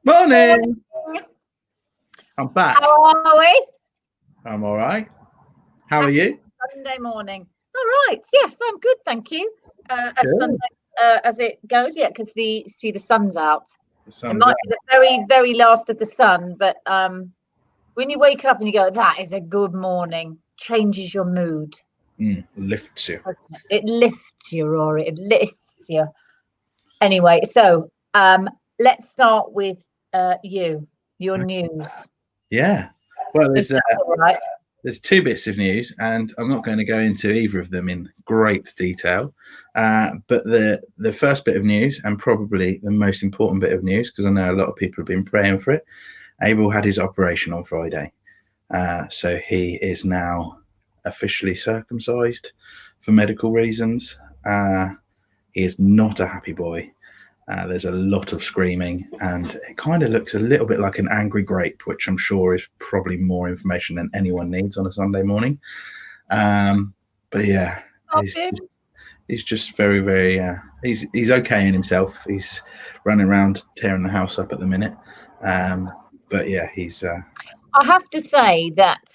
Morning. I'm back. How are we? I'm all right. How are you? Sunday morning. All right. Yes, I'm good, thank you. As Sunday, as it goes, yeah, because the sun's out. It might be the very, very last of the sun, but when you wake up and you go, that is a good morning, changes your mood. Lifts you. It lifts you, Rory. It lifts you. Anyway, so let's start with your news. Yeah. Well, Right. there's two bits of news, and I'm not going to go into either of them in great detail. But the first bit of news, and probably the most important bit of news, because I know a lot of people have been praying for it, Abel had his operation on Friday. So he is now officially circumcised for medical reasons. He is not a happy boy. There's a lot of screaming, and it kind of looks a little bit like an angry grape, which I'm sure is probably more information than anyone needs on a Sunday morning. But yeah, he's just very, very, he's okay in himself. He's running around tearing the house up at the minute. But yeah, he's... I have to say that,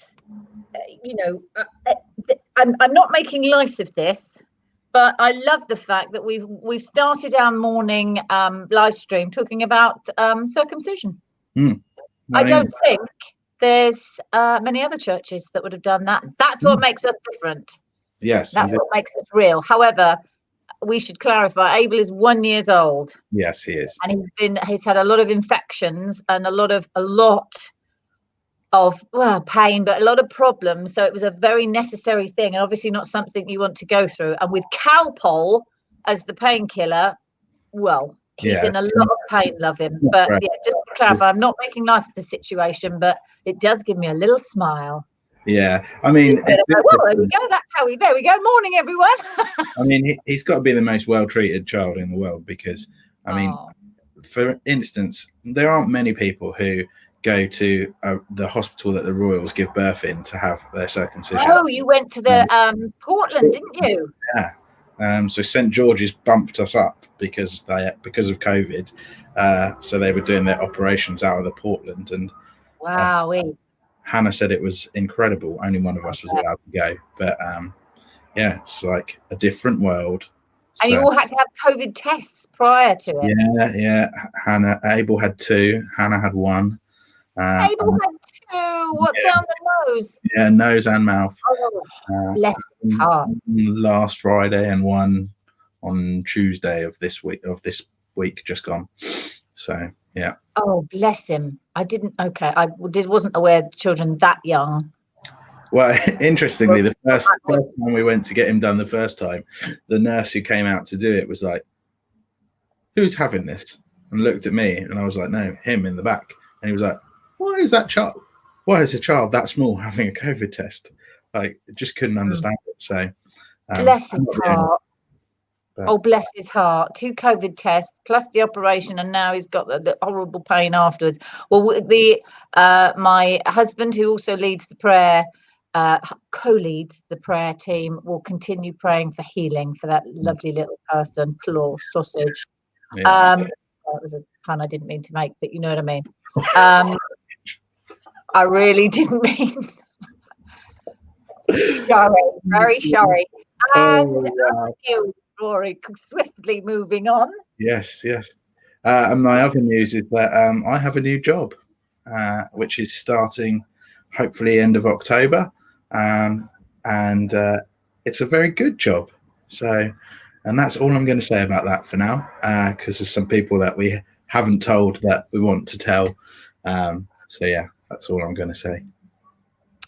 I'm not making light of this, but I love the fact that we've started our morning live stream talking about circumcision. I don't think there's many other churches that would have done that. That's what makes us different. Yes, that's what makes us real. However, we should clarify, Abel is 1 year old. Yes, he is, and he's had a lot of infections and a lot of pain, but a lot of problems. So it was a very necessary thing, and obviously not something you want to go through. And with Calpol as the painkiller, well, he's in a lot of pain, love him. But yeah, just to clarify, I'm not making light of the situation, but it does give me a little smile. Yeah, I mean, there we go. There we go. Morning, everyone. I mean, he's got to be the most well-treated child in the world, because, I mean, for instance, there aren't many people who go to the hospital that the royals give birth in to have their circumcision. Oh, you went to the Portland, didn't you? Yeah. So St George's bumped us up because of COVID. So they were doing their operations out of the Portland, and wow. Hannah said it was incredible. Only one of us was allowed to go, but yeah, it's like a different world. And you all had to have COVID tests prior to it. Yeah. Abel had 2. Hannah had 1. Abel had 2. What, down the nose? Yeah, nose and mouth. Oh, bless his heart. Last Friday, and 1 on Tuesday of this week just gone. So yeah. Oh, bless him. I wasn't aware of children that young. Well, interestingly, the first time we went to get him done the first time, the nurse who came out to do it was like, "Who's having this?" and looked at me, and I was like, "No, him in the back." And he was like, "Why is a child that small having a COVID test?" Like, just couldn't understand it. So bless his heart. Oh, bless his heart. 2 COVID tests plus the operation, and now he's got the horrible pain afterwards. Well, my husband, who also leads the prayer, co-leads the prayer team, will continue praying for healing for that lovely little person. Claw sausage. Yeah. That was a pun I didn't mean to make, but you know what I mean. I really didn't mean. Sorry, very sorry. And Rory, swiftly moving on. Yes. And my other news is that I have a new job, which is starting hopefully end of October, and it's a very good job. So, and that's all I'm going to say about that for now, because there's some people that we haven't told that we want to tell. So yeah, that's all I'm going to say.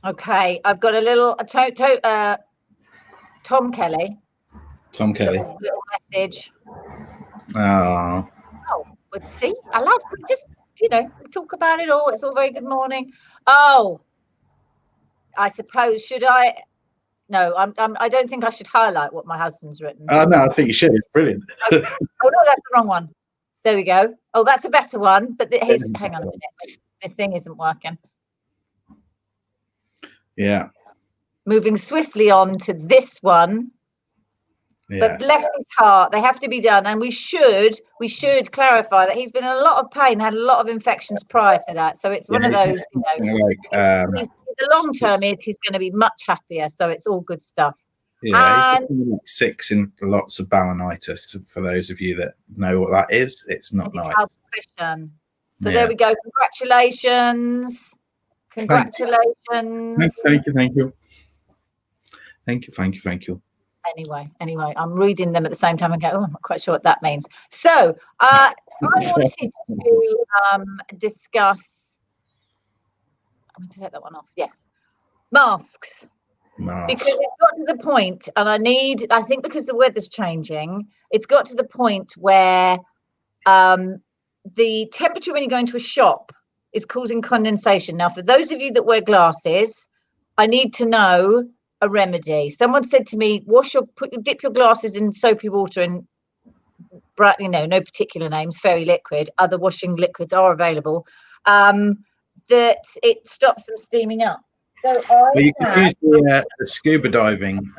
Okay, I've got a little Tom Kelly. Little message. Oh, but see, I love just we talk about it all. It's all very good morning. Oh, I suppose should I? No, I don't think I should highlight what my husband's written. No, I think you should. It's brilliant. Oh no, that's the wrong one. There we go. Oh, that's a better one. But hang on a minute. The thing isn't working. Yeah. Moving swiftly on to this one. But bless his heart, they have to be done. And we should clarify that he's been in a lot of pain, had a lot of infections prior to that. So it's one of those, the long term is he's going to be much happier. So it's all good stuff. Yeah, he's got 6 in lots of balanitis. For those of you that know what that is, it's not nice. So there we go. Congratulations. Thank you. Anyway, I'm reading them at the same time and go, oh, I'm not quite sure what that means. So I wanted to discuss, I'm going to take that one off. Yes. Masks. Because it's got to the point, and I think because the weather's changing, it's got to the point where the temperature when you go into a shop is causing condensation. Now, for those of you that wear glasses, I need to know a remedy. Someone said to me, dip your glasses in soapy water and, no particular names, fairy liquid. Other washing liquids are available. That it stops them steaming up. So you can use the scuba diving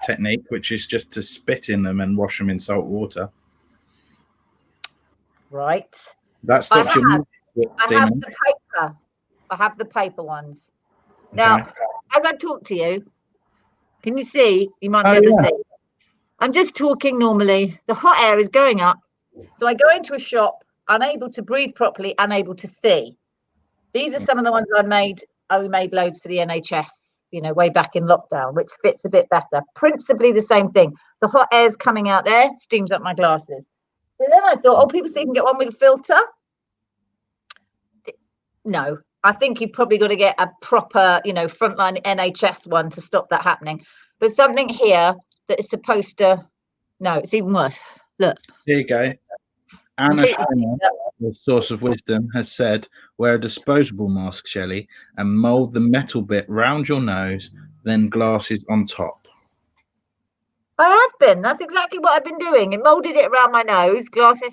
technique, which is just to spit in them and wash them in salt water. Right. That stops your steaming. I have the paper ones. Okay. Now, as I talk to you, can you see? You might be able to see. I'm just talking normally. The hot air is going up. So I go into a shop, unable to breathe properly, unable to see. These are some of the ones I made. We made loads for the NHS, way back in lockdown, which fits a bit better. Principally the same thing. The hot air's coming out there, steams up my glasses. So then I thought, people say you can get one with a filter. No, I think you've probably got to get a proper, frontline NHS one to stop that happening. But something here that is supposed to, no, it's even worse. Look. Here you go. Anna Schreiner, the source of wisdom, has said, wear a disposable mask, Shelley, and mould the metal bit round your nose, then glasses on top. I have been. That's exactly what I've been doing. It moulded it around my nose, glasses.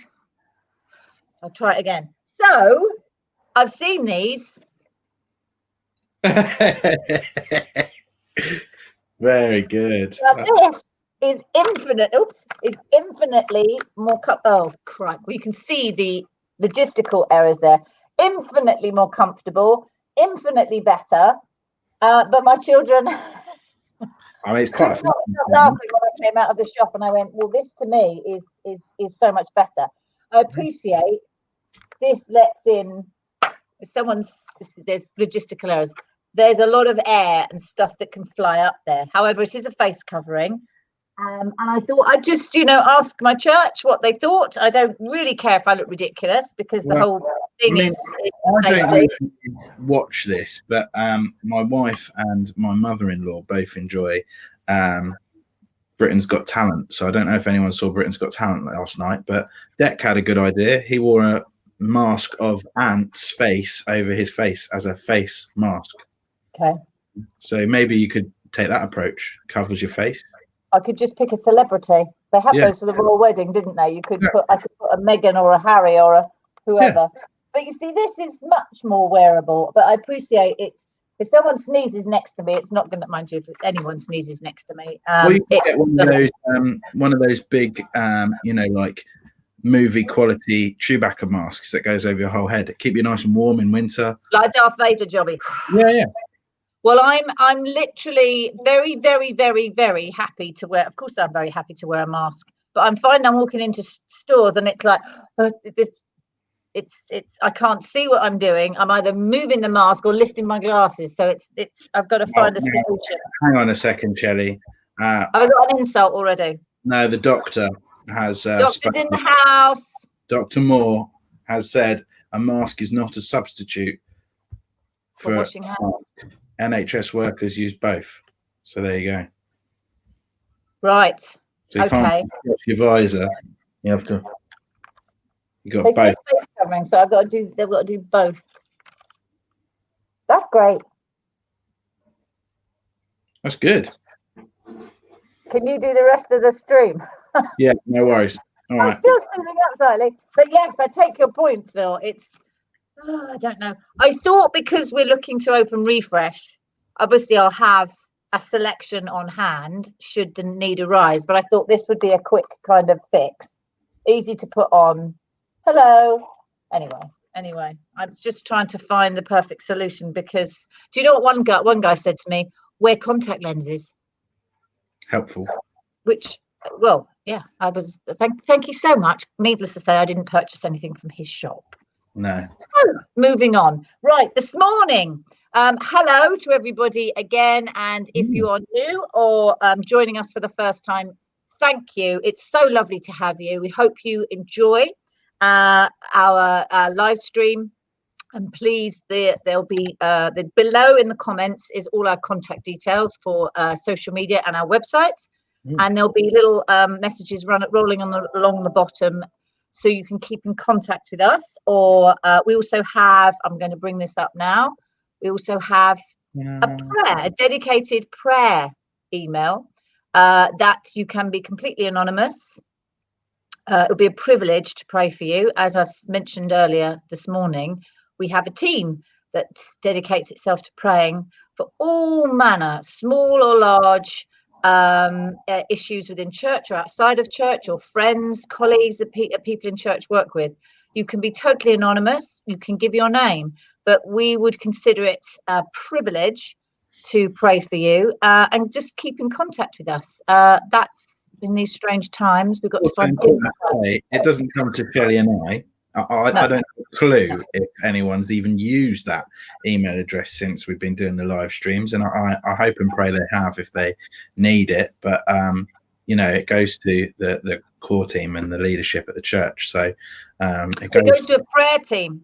I'll try it again. So, I've seen these. Very good. This is infinitely more well, you can see the logistical errors there. Infinitely more comfortable, infinitely better. But my children it's quite laughing when I came out of the shop and I went, well, this to me is so much better. I appreciate this lets in there's logistical errors. There's a lot of air and stuff that can fly up there. However, it is a face covering. And I thought I'd just, ask my church what they thought. I don't really care if I look ridiculous because the whole thing is I don't really watch this, but my wife and my mother-in-law both enjoy Britain's Got Talent. So I don't know if anyone saw Britain's Got Talent last night, but Dec had a good idea. He wore a mask of Ant's face over his face as a face mask. Okay. So maybe you could take that approach. Covers your face. I could just pick a celebrity. They had those for the royal wedding, didn't they? I could put a Meghan or a Harry or a whoever. Yeah. But you see, this is much more wearable. But I appreciate if someone sneezes next to me, it's not going to, mind you, if anyone sneezes next to me. You can get one of those big, like movie quality Chewbacca masks that goes over your whole head. Keep you nice and warm in winter. Like Darth Vader, Jobby. Yeah. Well, I'm literally very, very, very, very happy to wear. Of course, I'm very happy to wear a mask. But I'm finding I'm walking into stores and it's like it's I can't see what I'm doing. I'm either moving the mask or lifting my glasses. So it's I've got to find a solution. Hang on a second, Shelley. Have I got an insult already? No, the doctor has. Doctor's in the house. Dr. Moore has said a mask is not a substitute for washing hands. NHS workers use both. So there you go. Right. So you can't watch your visor. You got both. Face covering, so they've got to do both. That's great. That's good. Can you do the rest of the stream? Yeah, no worries. All right. I'm still streaming up slightly. But yes, I take your point, Phil. I don't know. I thought because we're looking to open Refresh, obviously I'll have a selection on hand should the need arise. But I thought this would be a quick kind of fix, easy to put on. Hello. Anyway, I'm just trying to find the perfect solution, because do you know what one guy said to me? Wear contact lenses. Helpful. Which, well, yeah, I was. Thank you so much. Needless to say, I didn't purchase anything from his shop. No. So moving on. Right, this morning. Hello to everybody again, and if you are new or joining us for the first time, thank you. It's so lovely to have you. We hope you enjoy our live stream, and please, there'll be below in the comments is all our contact details for social media and our website, and there'll be little messages rolling along the bottom, so you can keep in contact with us. Or we also have, I'm going to bring this up now, we also have a dedicated prayer email that you can be completely anonymous. It'll be a privilege to pray for you. As I've mentioned earlier this morning, we have a team that dedicates itself to praying for all manner, small or large, issues within church or outside of church, or friends, colleagues that people in church work with. You can be totally anonymous. You can give your name, but we would consider it a privilege to pray for you, and just keep in contact with us. That's in these strange times. We've got to find different ways. It doesn't come to Shelley and I don't have a clue if anyone's even used that email address since we've been doing the live streams, and I hope and pray they have if they need it. But it goes to the core team and the leadership at the church. So it goes to a prayer team.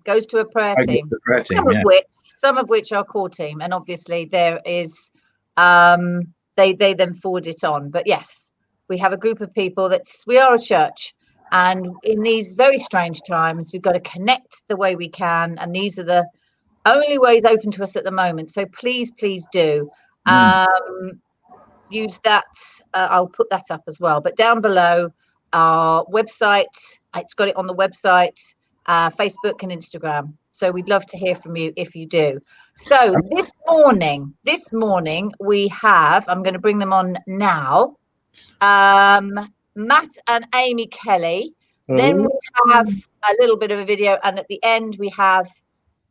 Some of which are core team, and obviously there is they then forward it on. But yes, we have a group of people we are a church. And in these very strange times, we've got to connect the way we can. And these are the only ways open to us at the moment. So please do use that. I'll put that up as well. But down below, our website, it's got it on the website, Facebook and Instagram. So we'd love to hear from you if you do. So this morning we have, I'm going to bring them on now. Matt and Amy Kelly. Then we have a little bit of a video, and at the end we have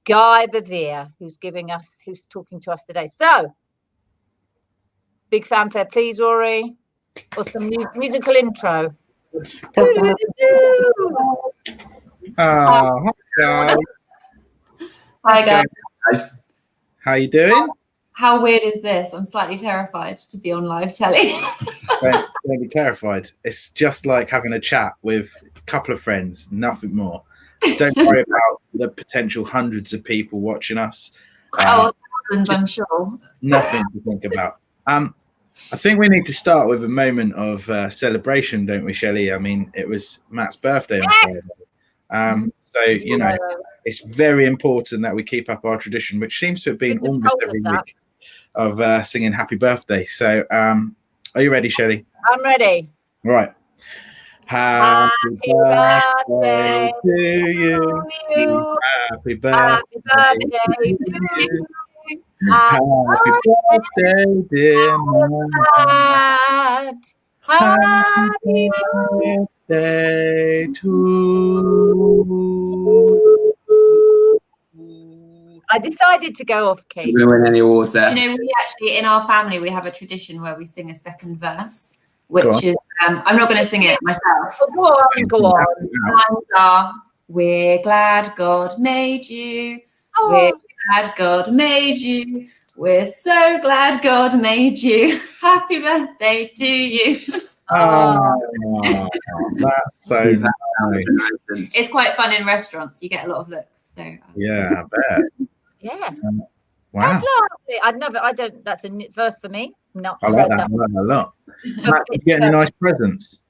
Guy Bevir, who's talking to us today. So big fanfare, please, Rory, or some musical intro. Hi guys. How you doing? How weird is this? I'm slightly terrified to be on live telly. Don't be terrified. It's just like having a chat with a couple of friends, nothing more. Don't worry about the potential hundreds of people watching us. Thousands, I'm sure. Nothing to think about. I think we need to start with a moment of celebration, don't we, Shelley? I mean, it was Matt's birthday on Friday. So, it's very important that we keep up our tradition, which seems to have been almost every week, of singing happy birthday. So are you ready, Shelley? I'm ready. Right. Happy birthday to you. Happy birthday to you. Happy birthday, dear Matt. Happy birthday to you. I decided to go off key. We're going to win any awards there. You know, we actually, in our family, we have a tradition where we sing a second verse, which is, I'm not going to sing it myself. Go on. Lines are, we're glad God made you. Oh. We're glad God made you. We're so glad God made you. Happy birthday to you. Oh, that's so nice. It's quite fun in restaurants. You get a lot of looks. So yeah, I bet. Yeah. Wow. That's a verse for me. I like that. I like that a lot. Matt, you getting any nice presents?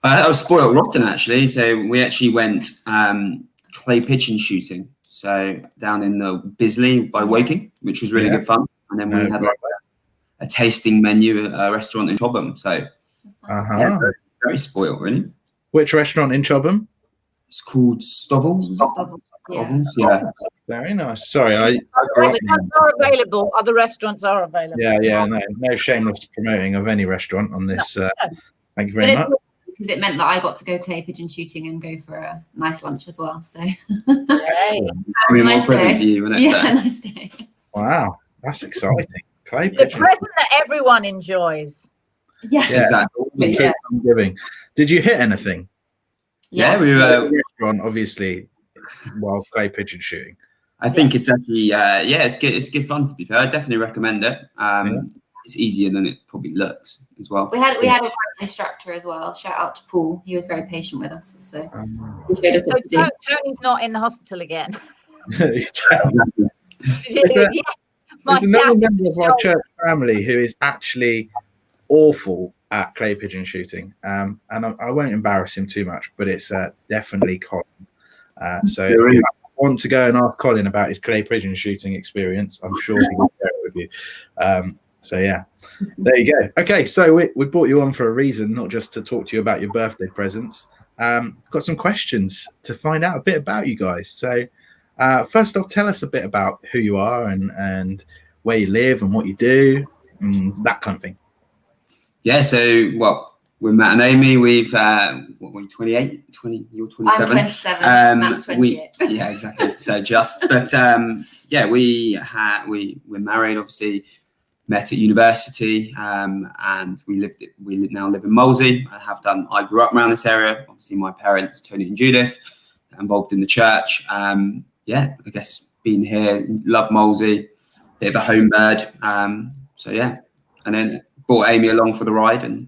I was spoiled rotten, actually. So we actually went clay pigeon shooting. So down in the Bisley by Woking, which was really good fun. And then we had a tasting menu at a restaurant in Chobham. So very, very spoiled, really. Which restaurant in Chobham? It's called Stovall's. Yeah. Very nice. Sorry, other restaurants are available. Yeah. No shameless promoting of any restaurant on this. Thank you very much. Because it meant that I got to go clay pigeon shooting and go for a nice lunch as well. So nice present for you, wasn't it? Yeah, nice day. Wow, that's exciting. Clay the pigeon. present that everyone enjoys. Yeah, exactly. The kids I'm giving. Did you hit anything? Yeah, we were restaurant, obviously, while clay pigeon shooting. I think it's actually it's good fun, to be fair. I definitely recommend it. It's easier than it probably looks as well. We had a great instructor as well. Shout out to Paul. He was very patient with us. So Tony's not in the hospital again. There's another member of our church family who is actually awful at clay pigeon shooting, and I won't embarrass him too much, but it's definitely Colin. So if you want to go and ask Colin about his clay pigeon shooting experience, I'm sure he will share it with you. So yeah, there you go. Okay, so we brought you on for a reason, not just to talk to you about your birthday presents. Got some questions to find out a bit about you guys. So first off, tell us a bit about who you are and where you live and what you do and that kind of thing. Yeah, so we're Matt and Amy. We've we're 28, you're 27. I'm 27. Matt's 28. Yeah, exactly. So we're married, obviously. Met at university, and we now live in Molesey. I grew up around this area. Obviously, my parents, Tony and Judith, involved in the church. I guess being here, love Molesey, bit of a home bird. So yeah, and then brought Amy along for the ride, and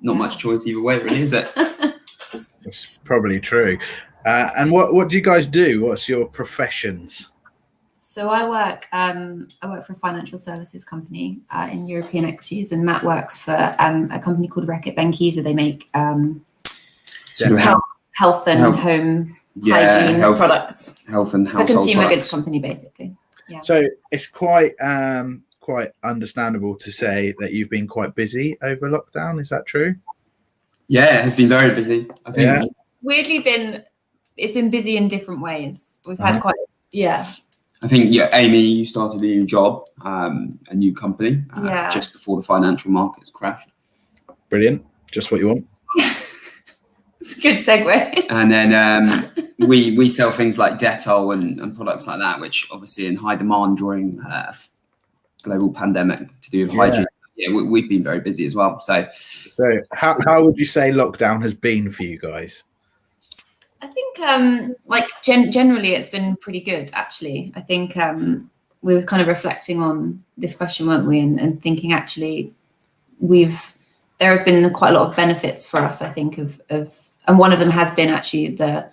not much choice either way, really, is it? That's probably true. And what do you guys do? What's your professions? So I work for a financial services company in European equities, and Matt works for a company called Reckitt Benckiser. They make health and home hygiene products. Health and household products. It's a consumer products. Goods company, basically. Yeah. So it's quite understandable to say that you've been quite busy over lockdown. Is that true? Yeah, it has been very busy. I think. Yeah. Weirdly, it's been busy in different ways. We've had I think, Amy, you started a new job, a new company, just before the financial markets crashed. Brilliant. Just what you want. It's a good segue. And then we sell things like Dettol and products like that, which obviously in high demand during global pandemic to do with hygiene. Yeah, we've been very busy as well. So how would you say lockdown has been for you guys? I think generally it's been pretty good, actually. I think we were kind of reflecting on this question, weren't we? And thinking actually there have been quite a lot of benefits for us, I think, and one of them has been actually the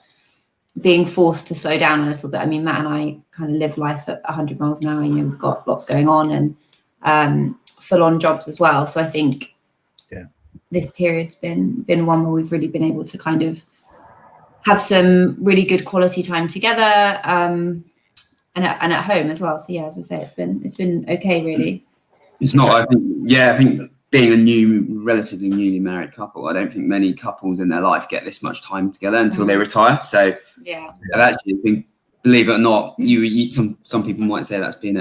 being forced to slow down a little bit. I mean, Matt and I kind of live life at 100 miles an hour. We've got lots going on and full-on jobs as well. So I think this period's been one where we've really been able to kind of have some really good quality time together, and at home as well. So yeah, as I say, it's been okay, really. It's not. I think being a relatively newly married couple, I don't think many couples in their life get this much time together until they retire. So I've actually been, believe it or not, some people might say that's been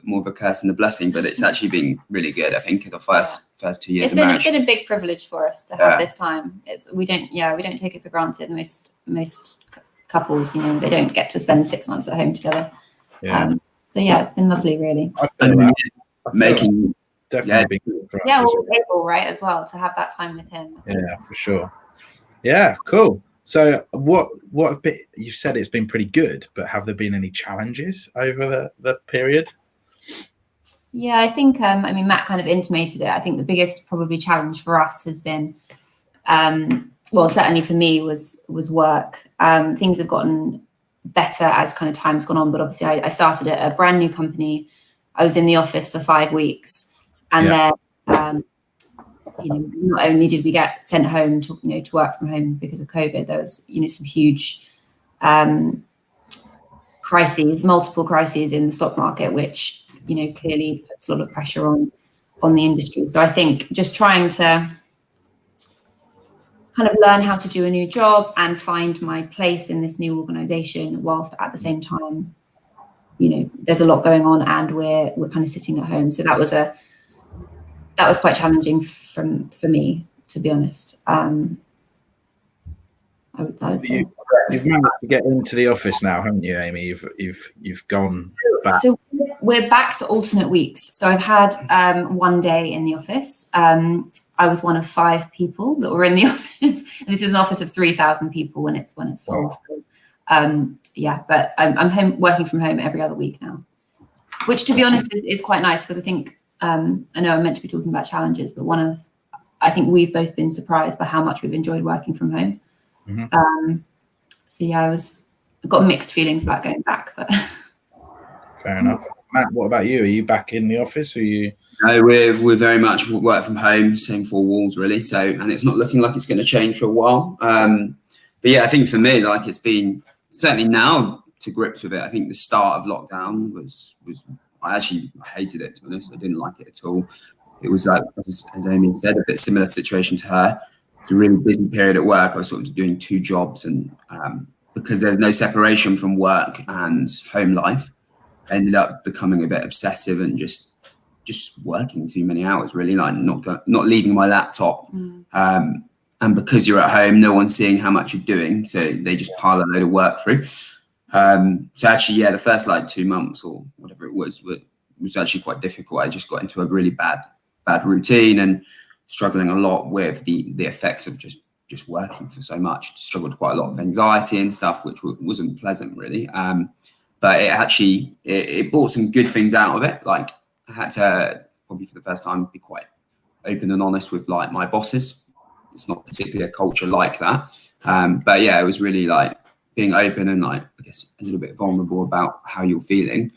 more of a curse than a blessing, but it's actually been really good. I think the first 2 years of marriage. It's been a big privilege for us to have this time. We don't take it for granted. Most couples, they don't get to spend 6 months at home together. So it's been lovely, really. Making definitely been good for us. Yeah, we're able, right, as well, to have that time with him. Yeah, for sure. Yeah, cool. So what you've said it's been pretty good, but have there been any challenges over the period? Yeah, I think Matt kind of intimated it. I think the biggest probably challenge for us has been certainly for me was work. Things have gotten better as kind of time's gone on, but obviously I started at a brand new company. I was in the office for 5 weeks, and then not only did we get sent home to work from home because of COVID, there was some huge multiple crises in the stock market, which clearly puts a lot of pressure on the industry. So I think just trying to kind of learn how to do a new job and find my place in this new organization, whilst at the same time, you know, there's a lot going on and we're kind of sitting at home. So that was quite challenging for me, to be honest. I would say. You've managed to get into the office now, haven't you, Amy? You've gone back. So we're back to alternate weeks. So I've had 1 day in the office. I was one of 5 people that were in the office, and this is an office of 3,000 people when it's full. Wow. So, yeah, but I'm home, working from home every other week now, which, to be honest, is quite nice, because I think I know I'm meant to be talking about challenges, but I think we've both been surprised by how much we've enjoyed working from home. Mm-hmm. So yeah, I got mixed feelings about going back, but fair enough. Matt, what about you? Are you back in the office? Or are you? No, we're very much work from home, same 4 walls really. So, and it's not looking like it's going to change for a while. But yeah, I think for me, like, it's been certainly now to grips with it. I think the start of lockdown was I actually hated it, to be honest. I didn't like it at all. It was like, as Amy said, a bit similar situation to her. It's a really busy period at work. I was sort of doing 2 jobs, and because there's no separation from work and home life, I ended up becoming a bit obsessive and just working too many hours, really, like not leaving my laptop. And because you're at home, no one's seeing how much you're doing, so they just pile a load of work through. So actually, yeah, the first like 2 months or whatever it was actually quite difficult. I just got into a really bad routine and struggling a lot with the effects of just working for so much. Struggled quite a lot with anxiety and stuff, which wasn't pleasant, really. But it actually it brought some good things out of it. Like, I had to probably for the first time be quite open and honest with like my bosses. It's not particularly a culture like that. But yeah, it was really like being open and, like, I guess a little bit vulnerable about how you're feeling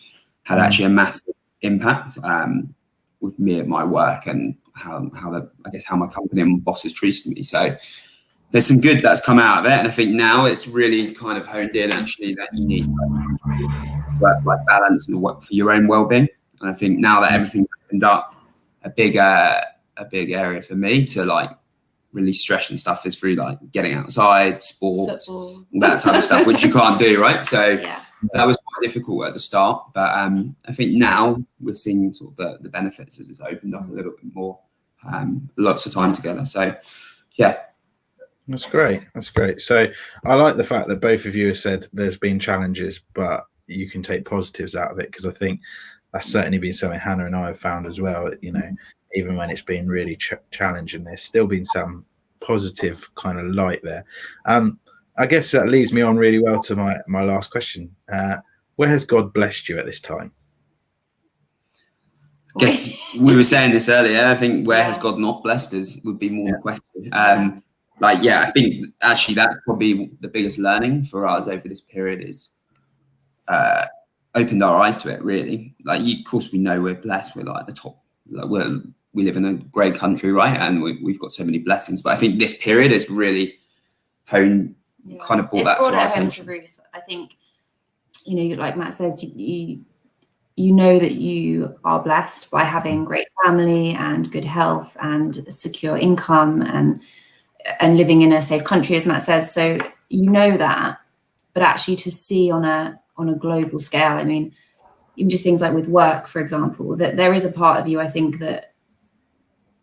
had actually a massive impact with me at my work and how my company and my bosses treated me. So there's some good that's come out of it, and I think now it's really kind of honed in actually that you need work-life balance and work for your own well-being. And I think now that everything's opened up, a big area for me to like really stress and stuff is through like getting outside, sport, football, that type of stuff, which you can't do, right? So yeah, that was quite difficult at the start, but I think now we're seeing sort of the benefits as it's opened up a little bit more, lots of time together. So yeah. That's great. So I like the fact that both of you have said there's been challenges, but you can take positives out of it, because I think that's certainly been something Hannah and I have found as well. You know, even when it's been really challenging, there's still been some positive kind of light there. I guess that leads me on really well to my last question. Where has God blessed you at this time? I guess we were saying this earlier. I think where has God not blessed us would be more the question. I think actually that's probably the biggest learning for us over this period is opened our eyes to it, really. Like, of course, we know we're blessed. We're like the top. Like, we live in a great country, right? And we've got so many blessings. But I think this period has really kind of brought that to our attention. I think, you know, like Matt says, you know that you are blessed by having great family and good health and secure income and living in a safe country, as Matt says. So you know that, but actually to see on a global scale, I mean, even just things like with work, for example, that there is a part of you, I think, that,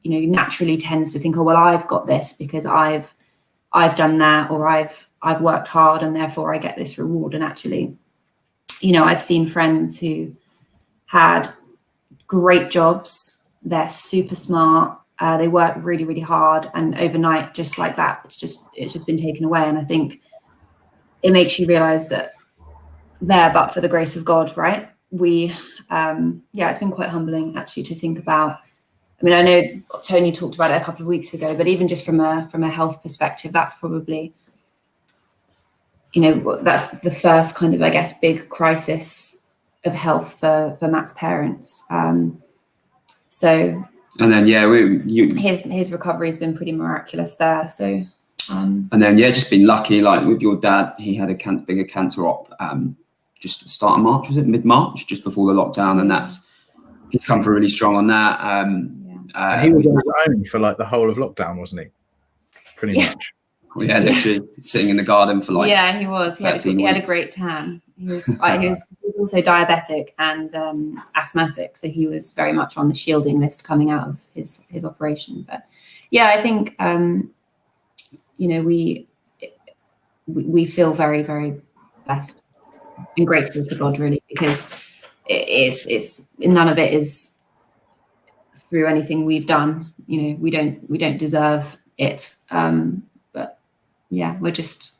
you know, naturally tends to think, oh, well, I've got this because I've done that, or I've worked hard and therefore I get this reward. And actually, you know, I've seen friends who had great jobs, they're super smart, they work really, really hard, and overnight, just like that, it's just been taken away. And I think it makes you realize that but for the grace of God, right? It's been quite humbling actually to think about. I mean, I know Tony talked about it a couple of weeks ago, but even just from a health perspective, that's probably, you know, that's the first kind of, I guess, big crisis of health for Matt's parents. And then his recovery has been pretty miraculous there. So and then just been lucky, like with your dad, he had a bigger cancer op just at the start of March, was it mid-March, just before the lockdown, and he's come through really strong on that. And he was on his own for like the whole of lockdown, wasn't he? Pretty much. Yeah, literally sitting in the garden for like. Yeah, he was. He had a great tan. He was also diabetic and asthmatic, so he was very much on the shielding list coming out of his operation. But yeah, I think we feel very, very blessed and grateful to God, really, because it's none of it is through anything we've done. We don't deserve it. But yeah, we're just,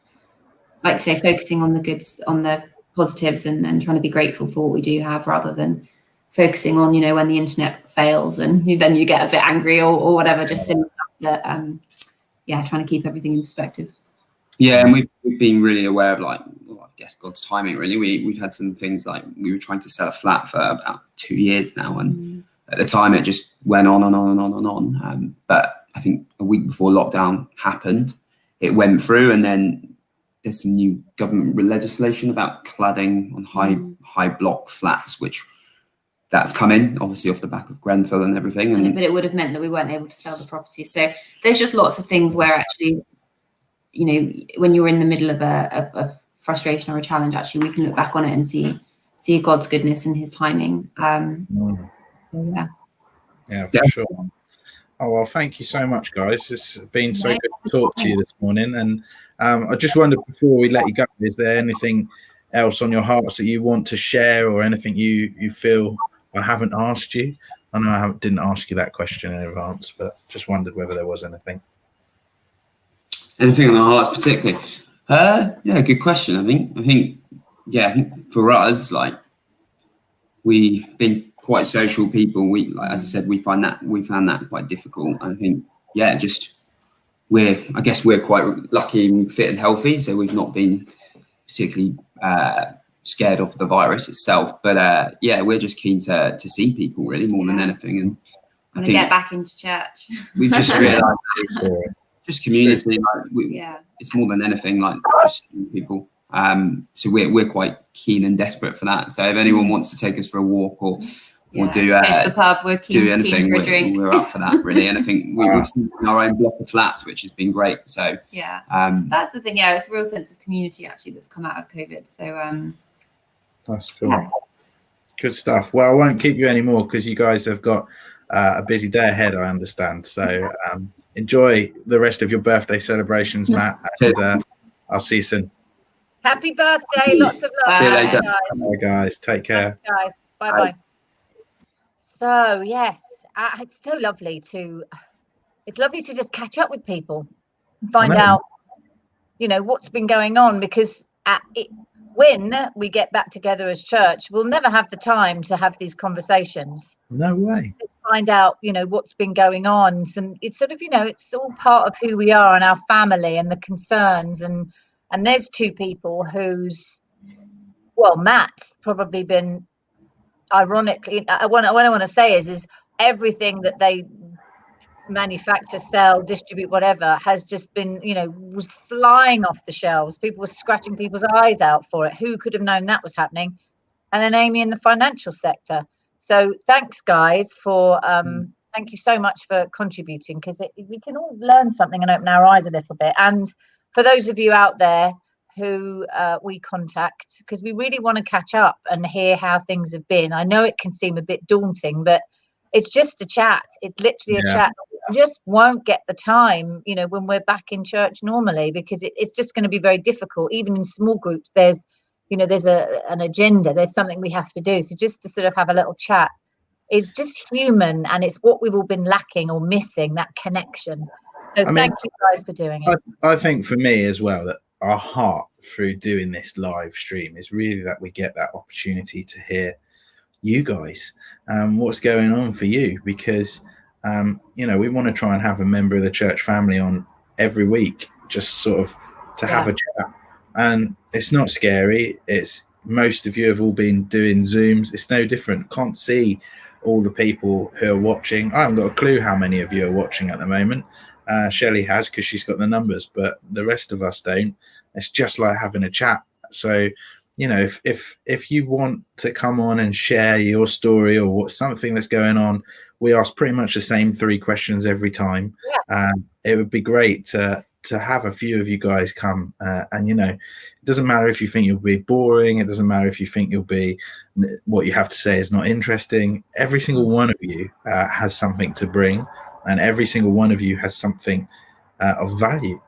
like I say, focusing on the goods, on the positives, and trying to be grateful for what we do have, rather than focusing on when the internet fails and then you get a bit angry or whatever. Just silly stuff that trying to keep everything in perspective. Yeah, and we've been really aware of I guess God's timing. Really, we've had some things like we were trying to sell a flat for about 2 years now, and at the time it just went on and on and on and on. But I think a week before lockdown happened, it went through, and then there's some new government legislation about cladding on high block flats, which that's come in obviously off the back of Grenfell and everything. But it would have meant that we weren't able to sell the property. So there's just lots of things where actually, when you're in the middle of a frustration or a challenge, actually we can look back on it and see God's goodness and his timing. So yeah, for sure. Oh, well, thank you so much, guys. It's been so good to talk to you this morning. And I just wondered, before we let you go, is there anything else on your hearts that you want to share, or anything you feel I haven't asked you? I know I didn't ask you that question in advance, but just wondered whether there was anything. Anything on our hearts particularly? Yeah, good question. I think for us, we've been quite social people. As I said, we found that quite difficult. And I think, I guess we're quite lucky and fit and healthy, so we've not been particularly scared of the virus itself. But we're just keen to see people, really, more than anything. And I think get back into church. We just realised just community. It's more than anything, just seeing people. So we're quite keen and desperate for that. So if anyone wants to take us for a walk or do to the pub, we're keen anything, for a drink. We're up for that, really. And I think we've seen our own block of flats, which has been great. So that's the thing. It's a real sense of community actually that's come out of COVID. So that's cool. Yeah. Good stuff. Well, I won't keep you anymore because you guys have got a busy day ahead, I understand. So enjoy the rest of your birthday celebrations, Matt. And I'll see you soon. Happy birthday. Lots of love. See you later. Bye, guys. Take care. Thanks, guys. Bye. So, yes, it's so lovely to just catch up with people and find out, what's been going on, because when we get back together as church, we'll never have the time to have these conversations. No way. Just find out, what's been going on. It's sort of, it's all part of who we are and our family and the concerns. And there's two people Matt's probably been, ironically, what I want to say is everything that they manufacture, sell, distribute, whatever, has just been, was flying off the shelves. People were scratching people's eyes out for it. Who could have known that was happening? And then Amy in the financial sector. So thanks, guys, for thank you so much for contributing, because we can all learn something and open our eyes a little bit. And for those of you out there who we contact, because we really want to catch up and hear how things have been. I know it can seem a bit daunting, but it's just a chat. It's literally a chat. We just won't get the time, when we're back in church normally, because it's just going to be very difficult. Even in small groups, there's an agenda. There's something we have to do. So just to sort of have a little chat, it's just human, and it's what we've all been lacking or missing, that connection. So thank you guys for doing it. I think for me as well, that our heart through doing this live stream is really that we get that opportunity to hear you guys, what's going on for you, because we want to try and have a member of the church family on every week, just sort of to have a chat. And it's not scary. It's, most of you have all been doing Zooms. It's no different. Can't see all the people who are watching. I haven't got a clue how many of you are watching at the moment. Shelley has, because she's got the numbers, but the rest of us don't. It's just like having a chat. So, if you want to come on and share your story or something that's going on, we ask pretty much the same 3 questions every time. It would be great to to have a few of you guys come, and it doesn't matter if you think you'll be boring. It doesn't matter if you think what you have to say is not interesting. Every single one of you has something to bring, and every single one of you has something of value.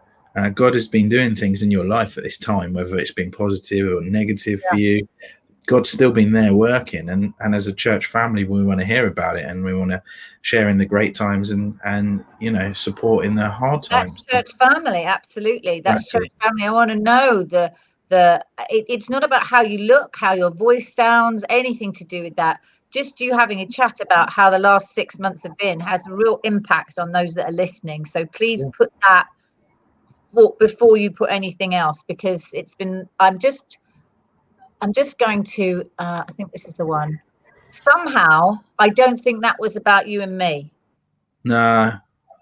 God has been doing things in your life at this time, whether it's been positive or negative for you. God's still been there working, and as a church family, we want to hear about it, and we want to share in the great times and support in the hard times. That's church family, absolutely. That's church family. I want to know it's not about how you look, how your voice sounds, anything to do with that. Just you having a chat about how the last 6 months have been has a real impact on those that are listening. So please put that before you put anything else, because it's been. I'm just going to, I think this is the one. Somehow, I don't think that was about you and me. No,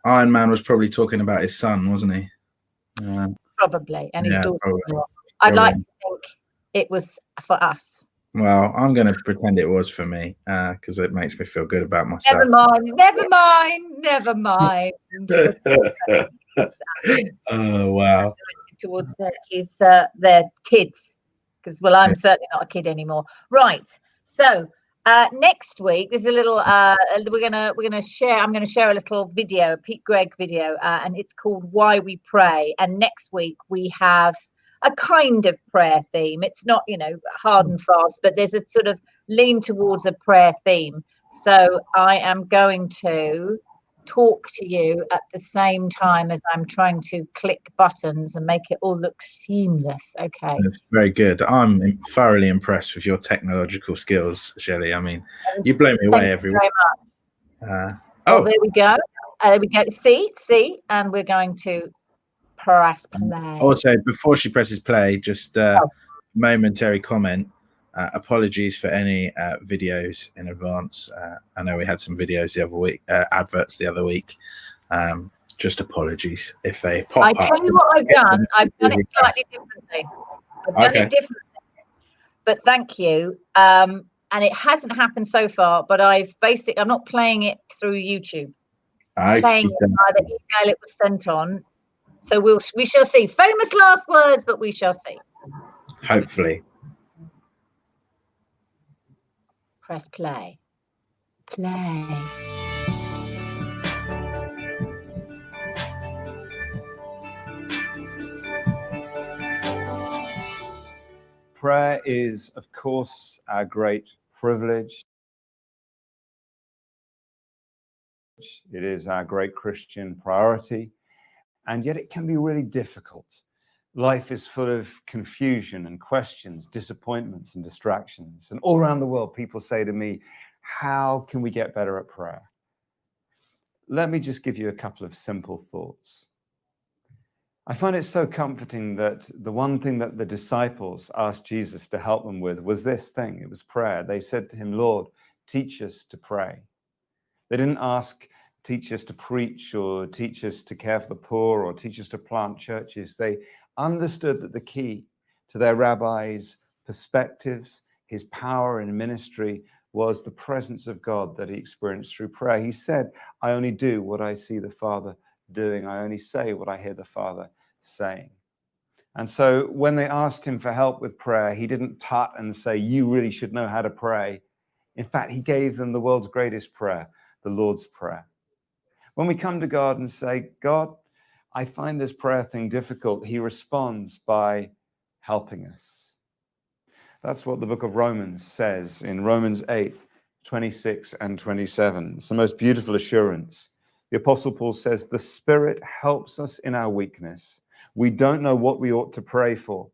Iron Man was probably talking about his son, wasn't he? Probably, and his daughter. Probably. I'd like to think it was for us. Well, I'm going to pretend it was for me, because it makes me feel good about myself. Never mind. Oh, wow. Towards their kids. Because, well, I'm certainly not a kid anymore. Right. So next week, there's a little. We're gonna share. I'm gonna share a little video, a Pete Gregg video, and it's called "Why We Pray." And next week we have a kind of prayer theme. It's not, hard and fast, but there's a sort of lean towards a prayer theme. So I am going to talk to you at the same time as I'm trying to click buttons and make it all look seamless. Okay. That's very good. I'm thoroughly impressed with your technological skills, Shelley. I mean, you blow me away every week. There we go. There we go. See, and we're going to press play. Also, before she presses play, just momentary comment. Apologies for any videos in advance. I know we had some videos the other week, adverts the other week. Just apologies if they pop up. I tell you what I've done. I've done it slightly differently. But thank you. And it hasn't happened so far, but I'm not playing it through YouTube. I'm playing it by the email it was sent on. So we shall see. Famous last words, but we shall see. Hopefully. Press play. Play. Prayer is, of course, our great privilege. It is our great Christian priority, and yet it can be really difficult. Life is full of confusion and questions, disappointments and distractions. And all around the world, people say to me, how can we get better at prayer? Let me just give you a couple of simple thoughts. I find it so comforting that the one thing that the disciples asked Jesus to help them with was this thing. It was prayer. They said to him, Lord, teach us to pray. They didn't ask, teach us to preach or teach us to care for the poor or teach us to plant churches. They understood that the key to their rabbi's perspectives, his power in ministry, was the presence of God that he experienced through prayer. He said, I only do what I see the Father doing. I only say what I hear the Father saying. And so when they asked him for help with prayer, he didn't tut and say, you really should know how to pray. In fact, he gave them the world's greatest prayer, the Lord's Prayer. When we come to God and say, God, I find this prayer thing difficult, he responds by helping us. That's what the book of Romans says in Romans 8:26 and 27. It's the most beautiful assurance. The Apostle Paul says, the Spirit helps us in our weakness. We don't know what we ought to pray for.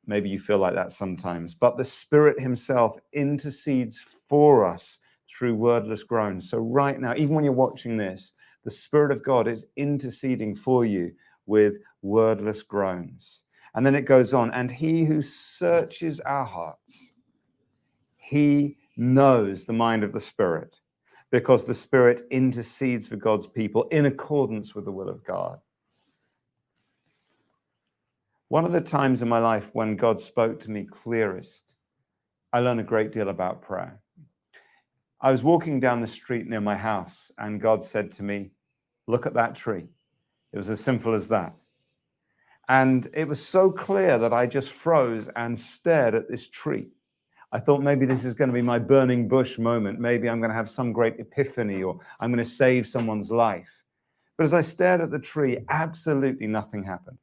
Maybe you feel like that sometimes, but the Spirit himself intercedes for us through wordless groans. So right now, even when you're watching this, the Spirit of God is interceding for you with wordless groans. And then it goes on, and he who searches our hearts, he knows the mind of the Spirit, because the Spirit intercedes for God's people in accordance with the will of God. One of the times in my life when God spoke to me clearest, I learned a great deal about prayer. I was walking down the street near my house, and God said to me, look at that tree. It was as simple as that. And it was so clear that I just froze and stared at this tree. I thought maybe this is going to be my burning bush moment. Maybe I'm going to have some great epiphany, or I'm going to save someone's life. But as I stared at the tree, absolutely nothing happened.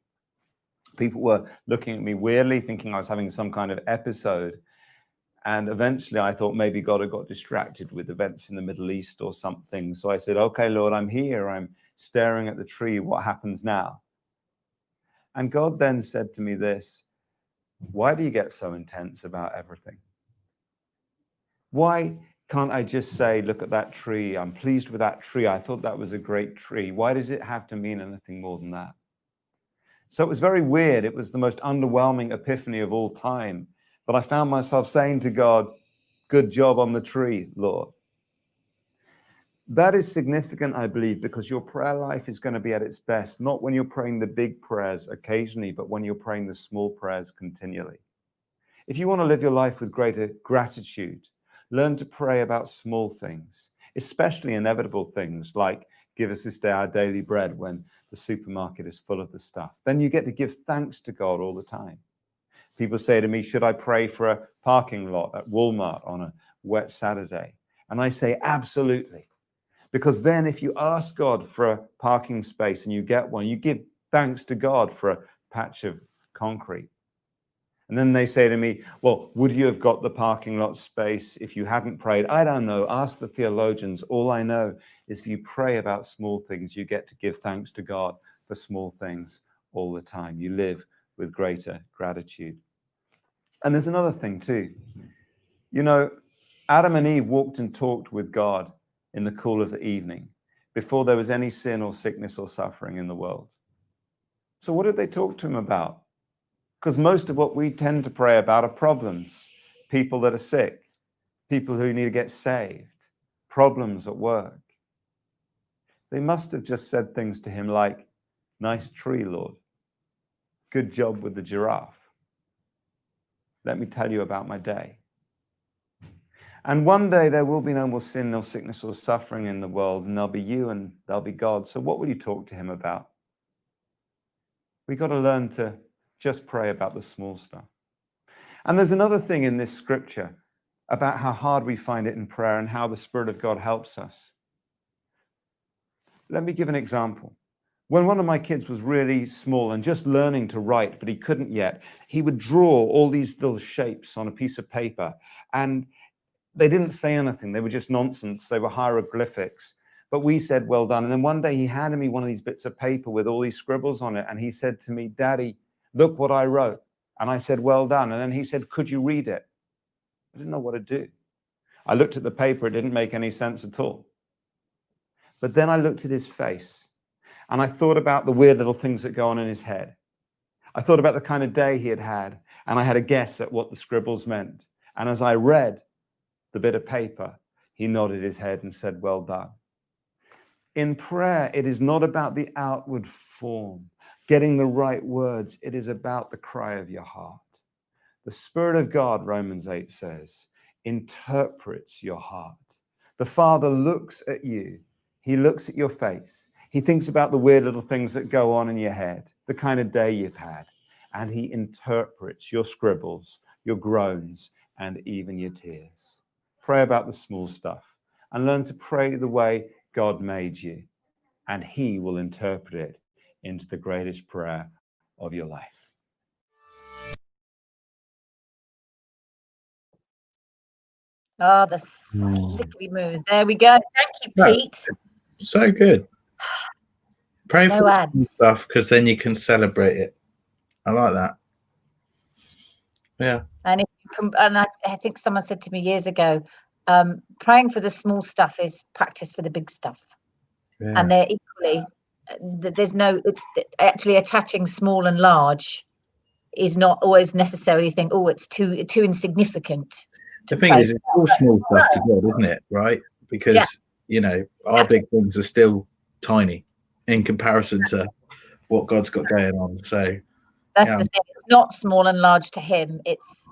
People were looking at me weirdly, thinking I was having some kind of episode. And eventually I thought maybe God had got distracted with events in the Middle East or something. So I said, okay, Lord, I'm here. I'm staring at the tree. What happens now? And God then said to me this: why do you get so intense about everything? Why can't I just say, look at that tree, I'm pleased with that tree, I thought that was a great tree? Why does it have to mean anything more than that? So it was very weird. It was the most underwhelming epiphany of all time. But I found myself saying to God, good job on the tree, Lord. That is significant, I believe, because your prayer life is going to be at its best, not when you're praying the big prayers occasionally, but when you're praying the small prayers continually. If you want to live your life with greater gratitude, learn to pray about small things, especially inevitable things like give us this day our daily bread when the supermarket is full of the stuff. Then you get to give thanks to God all the time. People say to me, should I pray for a parking lot at Walmart on a wet Saturday? And I say, absolutely. Because then if you ask God for a parking space and you get one, you give thanks to God for a patch of concrete. And then they say to me, well, would you have got the parking lot space if you hadn't prayed? I don't know. Ask the theologians. All I know is if you pray about small things, you get to give thanks to God for small things all the time. You live with greater gratitude. And there's another thing too. You know, Adam and Eve walked and talked with God in the cool of the evening before there was any sin or sickness or suffering in the world. So what did they talk to him about? Because most of what we tend to pray about are problems, people that are sick, people who need to get saved, problems at work. They must have just said things to him like, nice tree, Lord. Good job with the giraffe. Let me tell you about my day. And one day there will be no more sin, no sickness or suffering in the world, and there'll be you and there'll be God. So what will you talk to him about? We got to learn to just pray about the small stuff. And there's another thing in this scripture about how hard we find it in prayer and how the Spirit of God helps us. Let me give an example. When one of my kids was really small and just learning to write, but he couldn't yet, he would draw all these little shapes on a piece of paper, and they didn't say anything. They were just nonsense. They were hieroglyphics. But we said, well done. And then one day he handed me one of these bits of paper with all these scribbles on it. And he said to me, Daddy, look what I wrote. And I said, well done. And then he said, could you read it? I didn't know what to do. I looked at the paper. It didn't make any sense at all. But then I looked at his face and I thought about the weird little things that go on in his head. I thought about the kind of day he had had, and I had a guess at what the scribbles meant. And as I read the bit of paper, he nodded his head and said, well done. In prayer, it is not about the outward form, getting the right words. It is about the cry of your heart. The Spirit of God, Romans 8 says, interprets your heart. The Father looks at you. He looks at your face. He thinks about the weird little things that go on in your head, the kind of day you've had, and he interprets your scribbles, your groans, and even your tears. Pray about the small stuff and learn to pray the way God made you, and he will interpret it into the greatest prayer of your life. Oh, the slickly move. There we go. Thank you, Pete. So good. Pray No for ads. stuff because then you can celebrate it. I like that. Yeah. And I think someone said to me years ago, praying for the small stuff is practice for the big stuff. Yeah. And they're equally, it's actually attaching small and large is not always necessarily think, oh, it's too insignificant. The thing is, it's all small stuff to God, isn't it? Right? Because, our big things are still tiny in comparison to what God's got going on. So that's the thing. It's not small and large to him. It's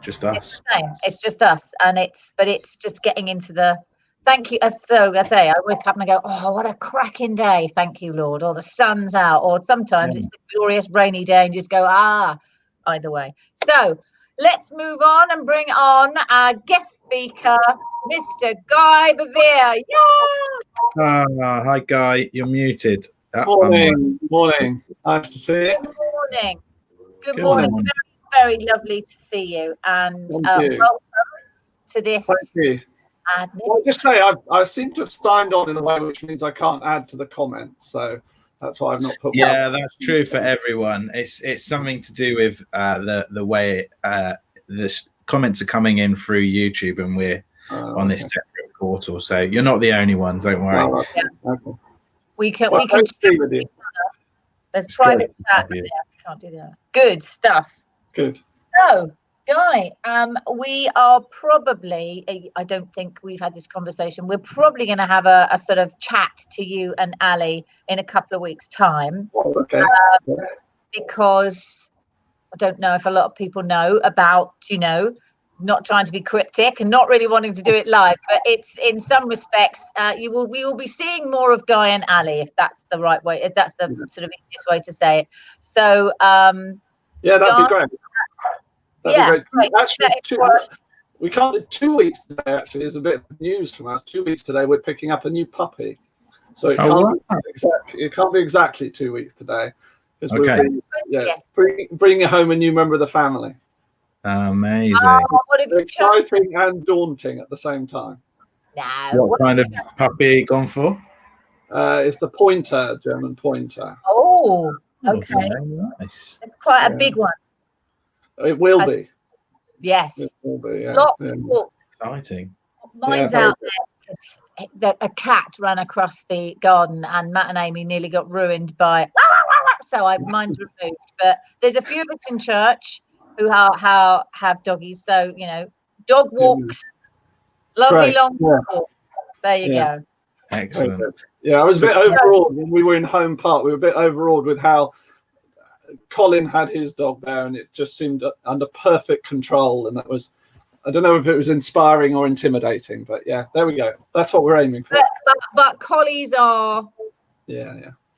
just us. It's just us. And it's just getting into the Thank you. So I say, I wake up and I go, oh, what a cracking day. Thank you, Lord. Or the sun's out. Or sometimes it's a glorious rainy day and you just go, either way. So let's move on and bring on our guest speaker, Mr. Guy Bevir. Yeah. Hi, Guy. You're muted. Morning. Morning. Nice to see you. Good morning. Good Good morning. morning. Very, very lovely to see you. And Thank you. welcome to this. Thank you. Madness. Well, just say I seem to have signed on in a way which means I can't add to the comments, so that's why I've not put. Yeah, that's true for everyone. It's something to do with the way the comments are coming in through YouTube, and we're on this separate portal. So you're not the only one. Don't worry. Oh, okay. Okay. We can be with you. There's It's private great to chat. have you. Yeah, we can't do that. Good stuff. Good. So, Guy, we are probably, I don't think we've had this conversation. We're probably going to have a sort of chat to you and Ali in a couple of weeks' time. Oh, okay. Because I don't know if a lot of people know about, not trying to be cryptic and not really wanting to do it live, but it's in some respects, we will be seeing more of Guy and Ali, if that's the right way, if that's the sort of easiest way to say it. So, yeah, that'd Guy, be great. That'd be great. Actually, we can't do 2 weeks today. Actually, is a bit of news from us. 2 weeks today, we're picking up a new puppy, so it can't be exactly 2 weeks today, because we're bringing home a new member of the family. Amazing. What have you Exciting and daunting at the same time. No. What kind of puppy are you gone for? It's the pointer, German pointer. Oh, okay. Very nice. It's quite a big one. It will be. Yes. It will be. Yeah. Lots Yeah. of walks. Exciting. Mine's out there because a cat ran across the garden and Matt and Amy nearly got ruined by. So mine's removed. But there's a few of us in church who have doggies. So dog walks, lovely long walks. There you go. Excellent. Yeah, I was a bit overawed when we were in Home Park. We were a bit overawed with how Colin had his dog there, and it just seemed under perfect control. And that was, I don't know if it was inspiring or intimidating, but yeah, there we go. That's what we're aiming for. But collies are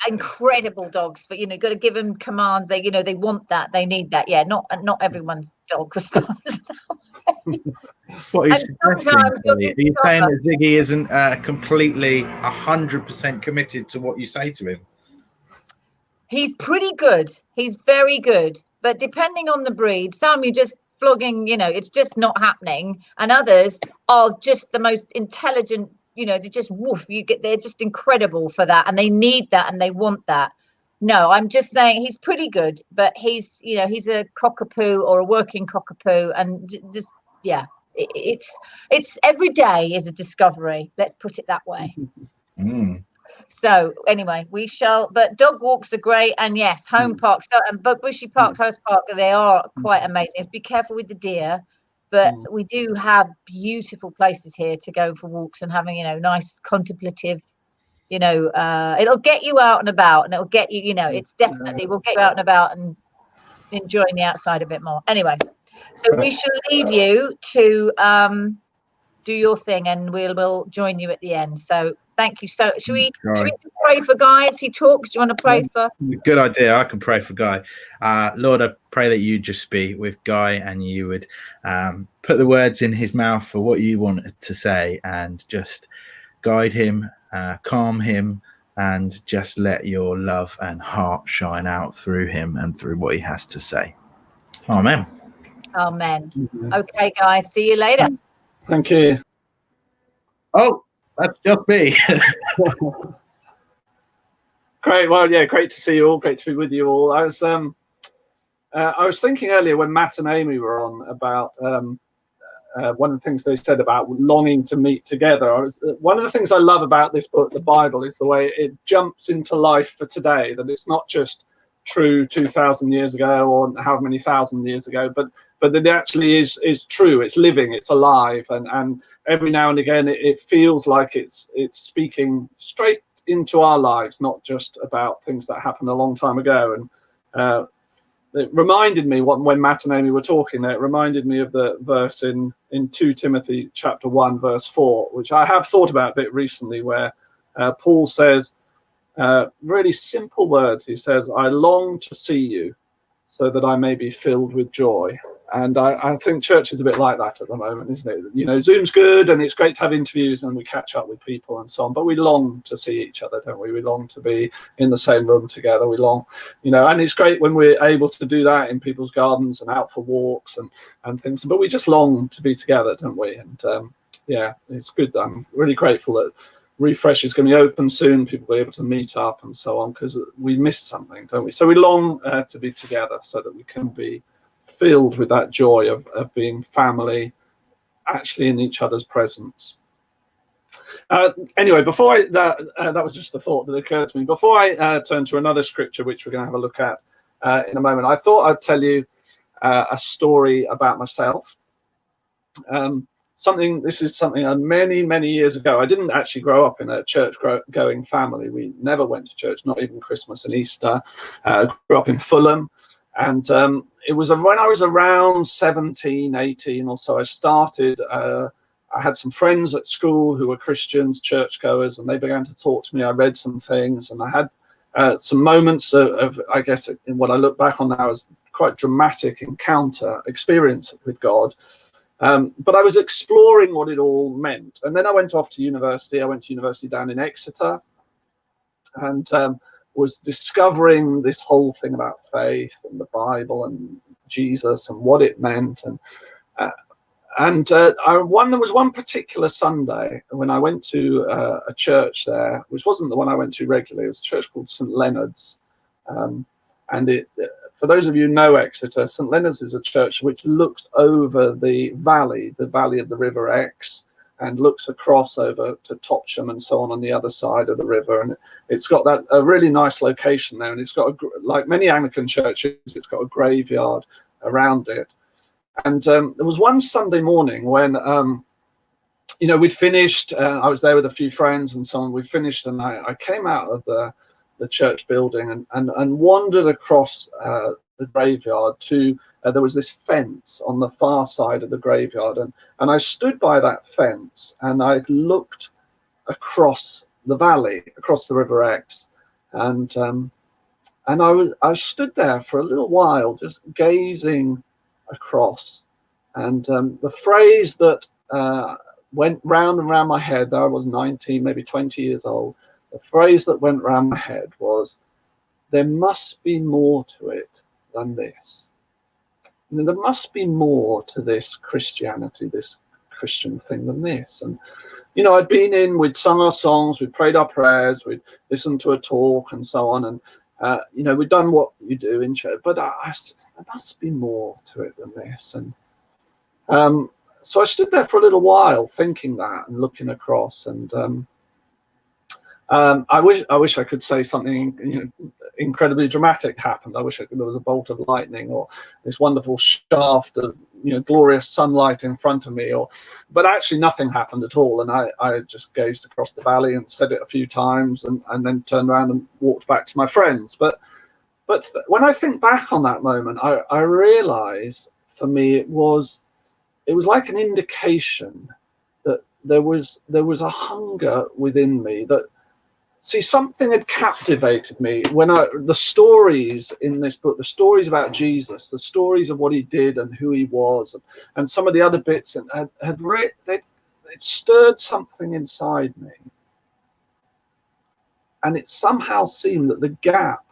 incredible dogs, but got to give them commands. They they want that, they need that. Yeah, not everyone's dog responds. What are you suggesting? Are you saying that Ziggy isn't completely 100% committed to what you say to him? He's pretty good. He's very good. But depending on the breed, some you're just flogging, it's just not happening. And others are just the most intelligent, they're just woof. They're just incredible for that. And they need that and they want that. No, I'm just saying he's pretty good, but he's a cockapoo or a working cockapoo. And just, it's every day is a discovery. Let's put it that way. So anyway, but dog walks are great, and yes, home parks, but Bushy Park, Hurst Park, they are quite amazing. Be careful with the deer, but we do have beautiful places here to go for walks and having nice contemplative. It'll get you out and about, and it'll get you. It's definitely will get you out and about and enjoying the outside a bit more. Anyway, so we shall leave you to do your thing, and we'll join you at the end. So. Thank you. So should we pray for Guy as he talks? Do you want to pray for? Good idea. I can pray for Guy. Lord, I pray that you just be with Guy and you would put the words in his mouth for what you wanted to say, and just guide him, calm him, and just let your love and heart shine out through him and through what he has to say. Amen. Amen. Okay, guys. See you later. Thank you. Oh. That's just me. Great. Well, yeah, great to see you all. Great to be with you all. I was thinking earlier when Matt and Amy were on about one of the things they said about longing to meet together. One of the things I love about this book, the Bible, is the way it jumps into life for today. That it's not just true 2,000 years ago or however many thousand years ago, but that it actually is true. It's living. It's alive, and every now and again it feels like it's speaking straight into our lives, not just about things that happened a long time ago. And it reminded me when Matt and Amy were talking there, it reminded me of the verse in 2 Timothy chapter 1 verse 4, which I have thought about a bit recently, where Paul says, really simple words. He says, I long to see you so that I may be filled with joy. And I think church is a bit like that at the moment, isn't it? You know, Zoom's good and it's great to have interviews and we catch up with people and so on, but we long to see each other, don't we? We long to be in the same room together. We long, you know, and it's great when we're able to do that in people's gardens and out for walks and things, but we just long to be together, don't we? And yeah, it's good. I'm really grateful that Refresh is going to be open soon. People will be able to meet up and so on, because we missed something, don't we? So we long to be together so that we can be filled with that joy of being family, actually in each other's presence. Anyway, before that was just the thought that occurred to me. Before I turn to another scripture, which we're going to have a look at in a moment, I thought I'd tell you a story about myself. This is something many years ago. I didn't actually grow up in a church-going family. We never went to church, not even Christmas and Easter. Grew up in Fulham. And it was when I was around 17, 18 or so, I started, I had some friends at school who were Christians, churchgoers, and they began to talk to me. I read some things, and I had some moments of, I guess, in what I look back on now as quite dramatic experience with God. But I was exploring what it all meant. And then I went off to university. I went to university down in Exeter, and was discovering this whole thing about faith and the Bible and Jesus and what it meant. And there was one particular Sunday when I went to a church there, which wasn't the one I went to regularly. It was a church called St. Leonard's. And it, for those of you who know Exeter, St. Leonard's is a church which looks over the valley of the River Exe, and looks across over to Totcham and so on the other side of the river. And it's got a really nice location there. And it's got, like many Anglican churches, it's got a graveyard around it. And there was one Sunday morning when, you know, we'd finished, I was there with a few friends and so on, we'd finished, and I came out of the church building and wandered across the graveyard to, there was this fence on the far side of the graveyard, and I stood by that fence and I looked across the valley, across the River Exe, and I stood there for a little while just gazing across, and the phrase that went round and round my head, I was 19, maybe 20 years old, the phrase that went round my head was, there must be more to it than this. And there must be more to this Christianity, this Christian thing than this. And, you know, we'd sung our songs, we'd prayed our prayers, we'd listened to a talk and so on. And, you know, we'd done what you do in church, but there must be more to it than this. And so I stood there for a little while thinking that and looking across, and I wish I could say something, you know, incredibly dramatic happened. I wish there was a bolt of lightning or this wonderful shaft of, you know, glorious sunlight in front of me, but actually nothing happened at all. And I just gazed across the valley and said it a few times, and then turned around and walked back to my friends. But when I think back on that moment, I realize for me it was like an indication that there was a hunger within me that, see, something had captivated me when the stories in this book, the stories about Jesus, the stories of what he did and who he was, and some of the other bits, it stirred something inside me. And it somehow seemed that the gap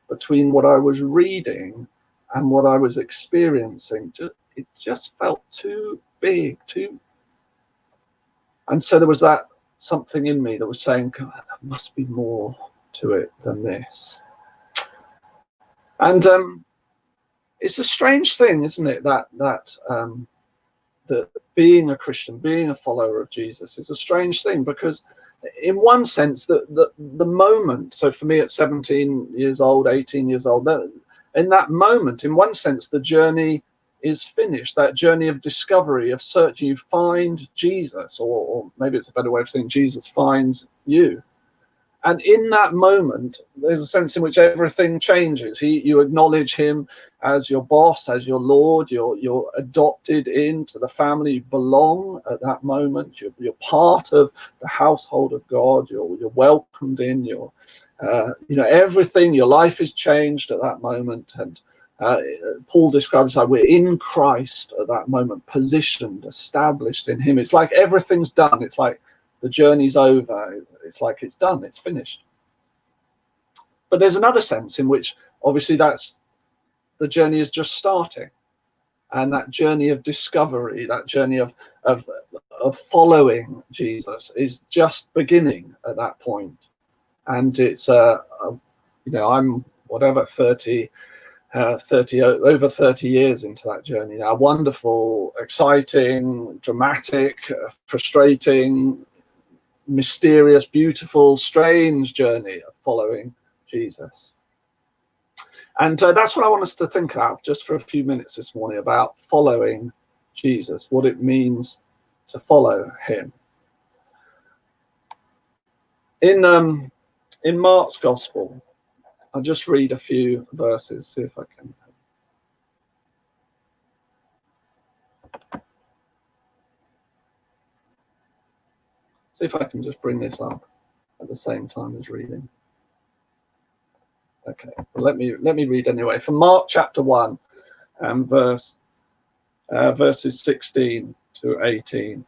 between what I was reading and what I was experiencing, it just felt too big, and so there was that something in me that was saying, God, there must be more to it than this. And it's a strange thing, isn't it, that being a Christian, being a follower of Jesus is a strange thing, because in one sense the moment, so for me at 17 years old, 18 years old, in that moment, in one sense, the journey is finished, that journey of discovery, of searching. You find Jesus, or maybe it's a better way of saying Jesus finds you. And in that moment, there's a sense in which everything changes. You acknowledge him as your boss, as your Lord. You're adopted into the family. You belong at that moment. You're part of the household of God. You're welcomed in. Everything. Your life is changed at that moment. And Paul describes how we're in Christ at that moment, positioned, established in him. It's like everything's done. It's like the journey's over. It's like it's done. It's finished. But there's another sense in which, obviously, that's the journey is just starting, and that journey of discovery, that journey of following Jesus, is just beginning at that point. And it's I'm whatever 30 over 30 years into that journey now. Wonderful, exciting, dramatic, frustrating, mysterious, beautiful, strange journey of following Jesus. And that's what I want us to think about just for a few minutes this morning, about following Jesus, what it means to follow him. In Mark's Gospel, I'll just read a few verses, see if I can. See if I can just bring this up at the same time as reading. Okay, well, let me read anyway. From Mark chapter 1 and verses 16 to 18. It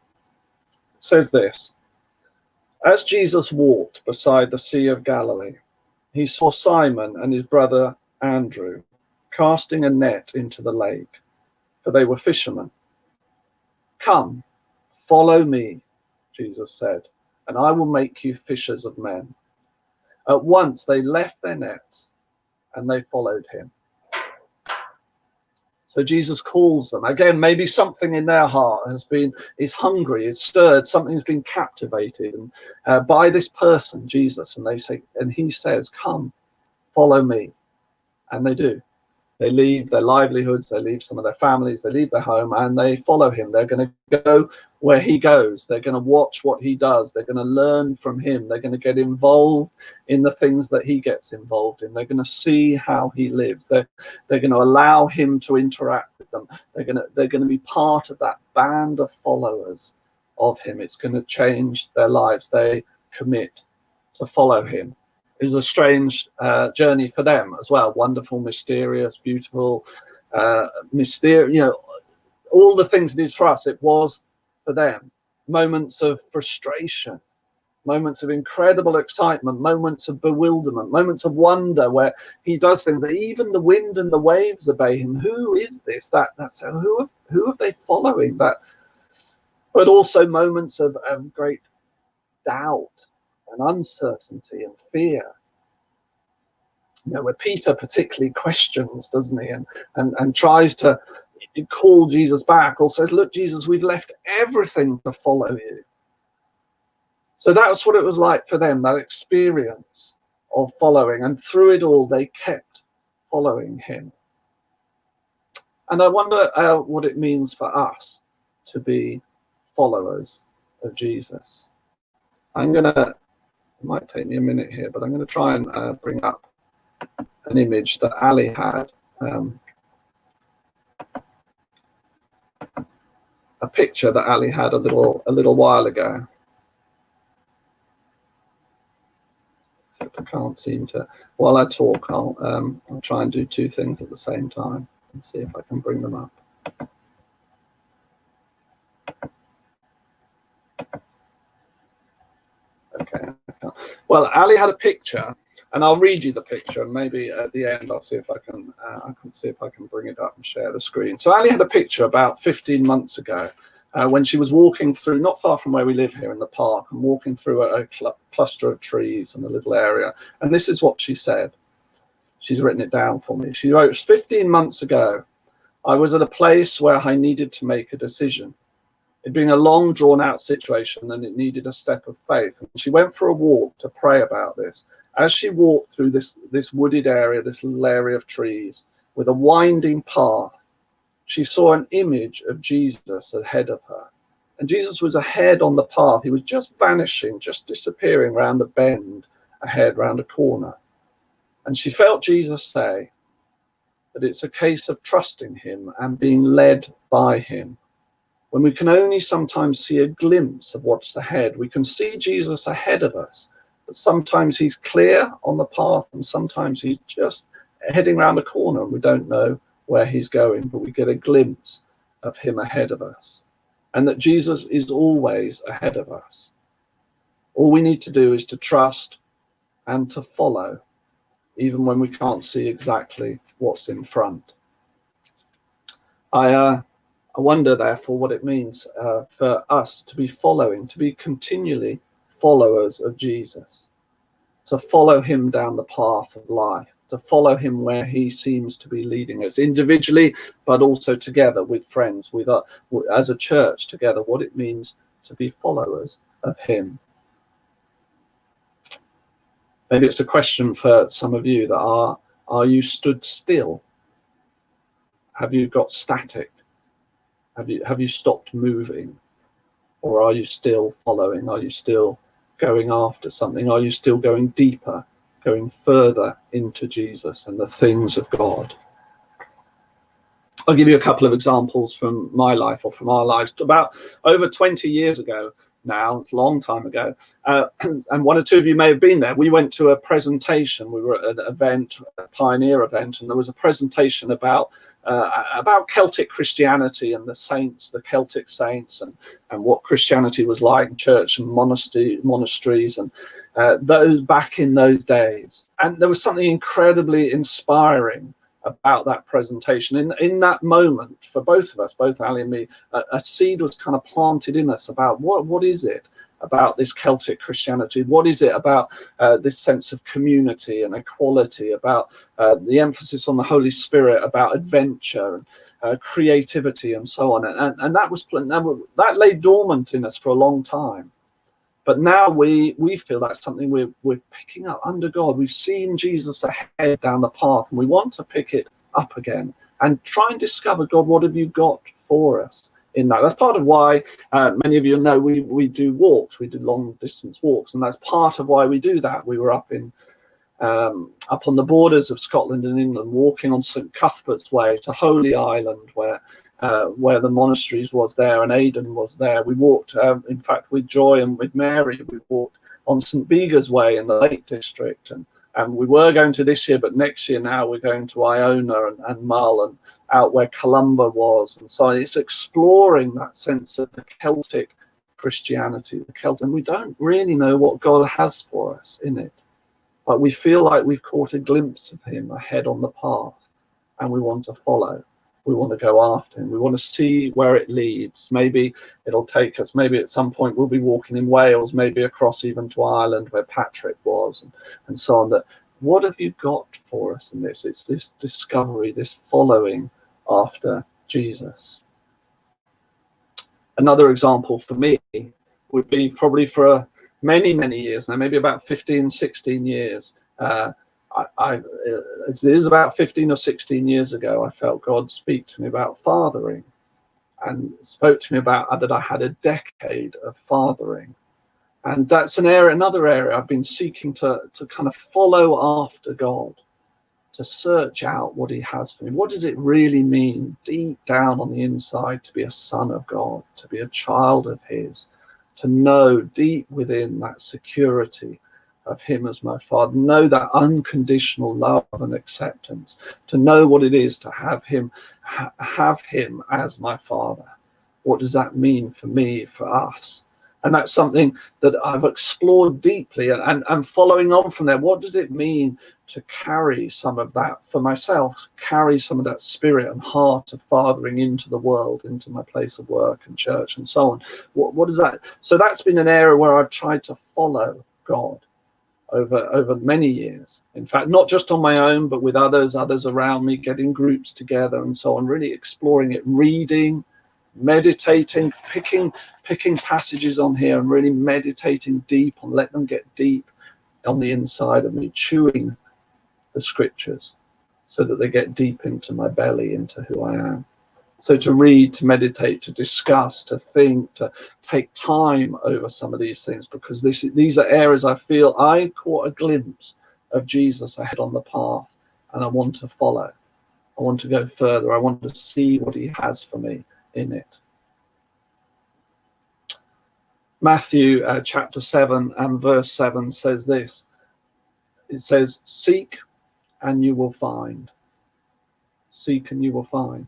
says this: As Jesus walked beside the Sea of Galilee, he saw Simon and his brother Andrew casting a net into the lake, for they were fishermen. "Come, follow me," Jesus said, "and I will make you fishers of men." At once they left their nets and they followed him. So Jesus calls them. Again, maybe something in their heart is hungry, is stirred, something's been captivated by this person, Jesus. And he says, "Come, follow me." And they do. They leave their livelihoods, they leave some of their families, they leave their home, and they follow him. They're going to go where he goes. They're going to watch what he does. They're going to learn from him. They're going to get involved in the things that he gets involved in. They're going to see how he lives. They're going to allow him to interact with them. They're going to be part of that band of followers of him. It's going to change their lives. They commit to follow him. It was a strange journey for them as well. Wonderful, mysterious, beautiful, mysterious, all the things it is for us, it was for them. Moments of frustration, moments of incredible excitement, moments of bewilderment, moments of wonder where he does things that even the wind and the waves obey him. Who is this? That's who are they following? But also moments of great doubt and uncertainty and fear, where Peter particularly questions, doesn't he, and tries to call Jesus back, or says, "Look, Jesus, we've left everything to follow you." So that's what it was like for them, that experience of following, and through it all they kept following him. And I wonder what it means for us to be followers of Jesus. It might take me a minute here, but I'm going to try and bring up an image that Ali had, a picture that Ali had a little while ago. I can't seem to. While I talk, I'll try and do two things at the same time and see if I can bring them up. Okay. Well, Ali had a picture, and I'll read you the picture, and maybe at the end I'll see if I can bring it up and share the screen. So Ali had a picture about 15 months ago when she was walking through, not far from where we live here in the park, and walking through a cluster of trees in a little area. And this is what she said. She's written it down for me. She wrote, 15 months ago, I was at a place where I needed to make a decision. It'd been a long, drawn-out situation, and it needed a step of faith. And she went for a walk to pray about this. As she walked through this wooded area, this little area of trees, with a winding path, she saw an image of Jesus ahead of her. And Jesus was ahead on the path. He was just vanishing, just disappearing around the bend ahead round a corner. And she felt Jesus say that it's a case of trusting him and being led by him. When we can only sometimes see a glimpse of what's ahead, we can see Jesus ahead of us, but sometimes he's clear on the path and sometimes he's just heading around a corner and we don't know where he's going, but we get a glimpse of him ahead of us. And that Jesus is always ahead of us. All we need to do is to trust and to follow, even when we can't see exactly what's in front. I wonder, therefore, what it means for us to be following, to be continually followers of Jesus, to follow him down the path of life, to follow him where he seems to be leading us individually, but also together with friends, with as a church together, what it means to be followers of him. Maybe it's a question for some of you that are you stood still? Have you got static? Have you stopped moving? Or are you still following? Are you still going after something? Are you still going deeper, going further into Jesus and the things of God? I'll give you a couple of examples from my life or from our lives. About over 20 years ago now, it's a long time ago, and one or two of you may have been there. We went to a presentation. We were at an event, a pioneer event, and there was a presentation about Celtic Christianity and the saints, the Celtic saints, and what Christianity was like in church and monasteries and those back in those days. And there was something incredibly inspiring about that presentation. In that moment, for both of us, both Ali and me, a seed was kind of planted in us about what is it about this Celtic Christianity? What is it about this sense of community and equality, about the emphasis on the Holy Spirit, about adventure and creativity and so on? And that lay dormant in us for a long time. But now we feel that's something we're picking up under God. We've seen Jesus ahead down the path, and we want to pick it up again and try and discover, God, what have you got for us in that? That's part of why many of you know we do walks, we do long distance walks, and that's part of why we do that. We were up on the borders of Scotland and England, walking on St Cuthbert's Way to Holy Island, where the monasteries was there and Aidan was there. We walked, in fact, with Joy and with Mary, we walked on St Bega's Way in the Lake District, and we were going to this year, but next year now we're going to Iona and Mull and out where Columba was, and so it's exploring that sense of the Celtic Christianity, and we don't really know what God has for us in it, but we feel like we've caught a glimpse of him ahead on the path, and we want to follow. We want to go after him. We want to see where it leads. Maybe it'll take us, maybe at some point we'll be walking in Wales, maybe across even to Ireland where Patrick was, and so on. That what have you got for us in this? It's this discovery, this following after Jesus. Another example for me would be probably for many, many years now, maybe about 15, 16 years. It is about 15 or 16 years ago, I felt God speak to me about fathering, and spoke to me about that I had a decade of fathering. And that's another area I've been seeking to kind of follow after God, to search out what he has for me. What does it really mean deep down on the inside to be a son of God, to be a child of his, to know deep within that security of him as my father, know that unconditional love and acceptance, to know what it is to have him as my father. What does that mean for me, for us? And that's something that I've explored deeply, and following on from there, what does it mean to carry some of that for myself, carry some of that spirit and heart of fathering into the world, into my place of work and church and so on? What is that? So that's been an area where I've tried to follow God over many years. In fact, not just on my own, but with others around me, getting groups together and so on, really exploring it, reading, meditating, picking passages on here and really meditating deep on, let them get deep on the inside of me, chewing the scriptures so that they get deep into my belly, into who I am. So to read, to meditate, to discuss, to think, to take time over some of these things, because these are areas I feel I caught a glimpse of Jesus ahead on the path, and I want to follow. I want to go further. I want to see what he has for me in it. Matthew chapter 7 and verse 7 says this. It says, seek and you will find. Seek and you will find.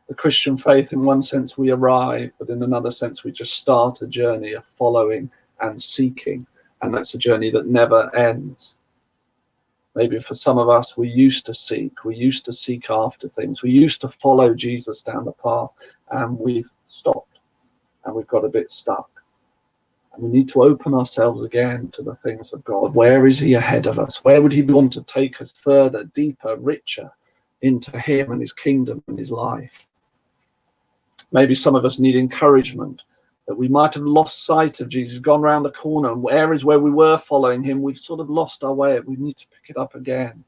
The Christian faith, in one sense, we arrive, but in another sense, we just start a journey of following and seeking. And that's a journey that never ends. Maybe for some of us, we used to seek after things. We used to follow Jesus down the path, and we've stopped and we've got a bit stuck. And we need to open ourselves again to the things of God. Where is he ahead of us? Where would he want to take us further, deeper, richer into him and his kingdom and his life? Maybe some of us need encouragement, that we might have lost sight of Jesus, gone around the corner, and areas where we were following him, we've sort of lost our way. We need to pick it up again,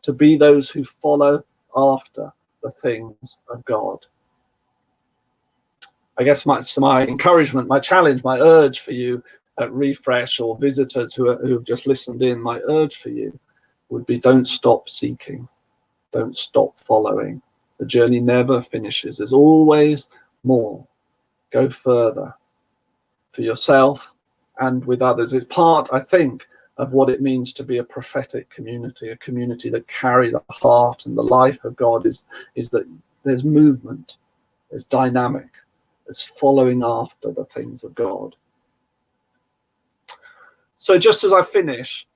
to be those who follow after the things of God. I guess my encouragement, my challenge, my urge for you at Refresh, or visitors who have just listened in, my urge for you would be, don't stop seeking. Don't stop following. The journey never finishes. There's always more. Go further for yourself and with others. It's part, I think, of what it means to be a prophetic community, a community that carry the heart and the life of God, is that there's movement, there's dynamic, there's following after the things of God. So just as I finish,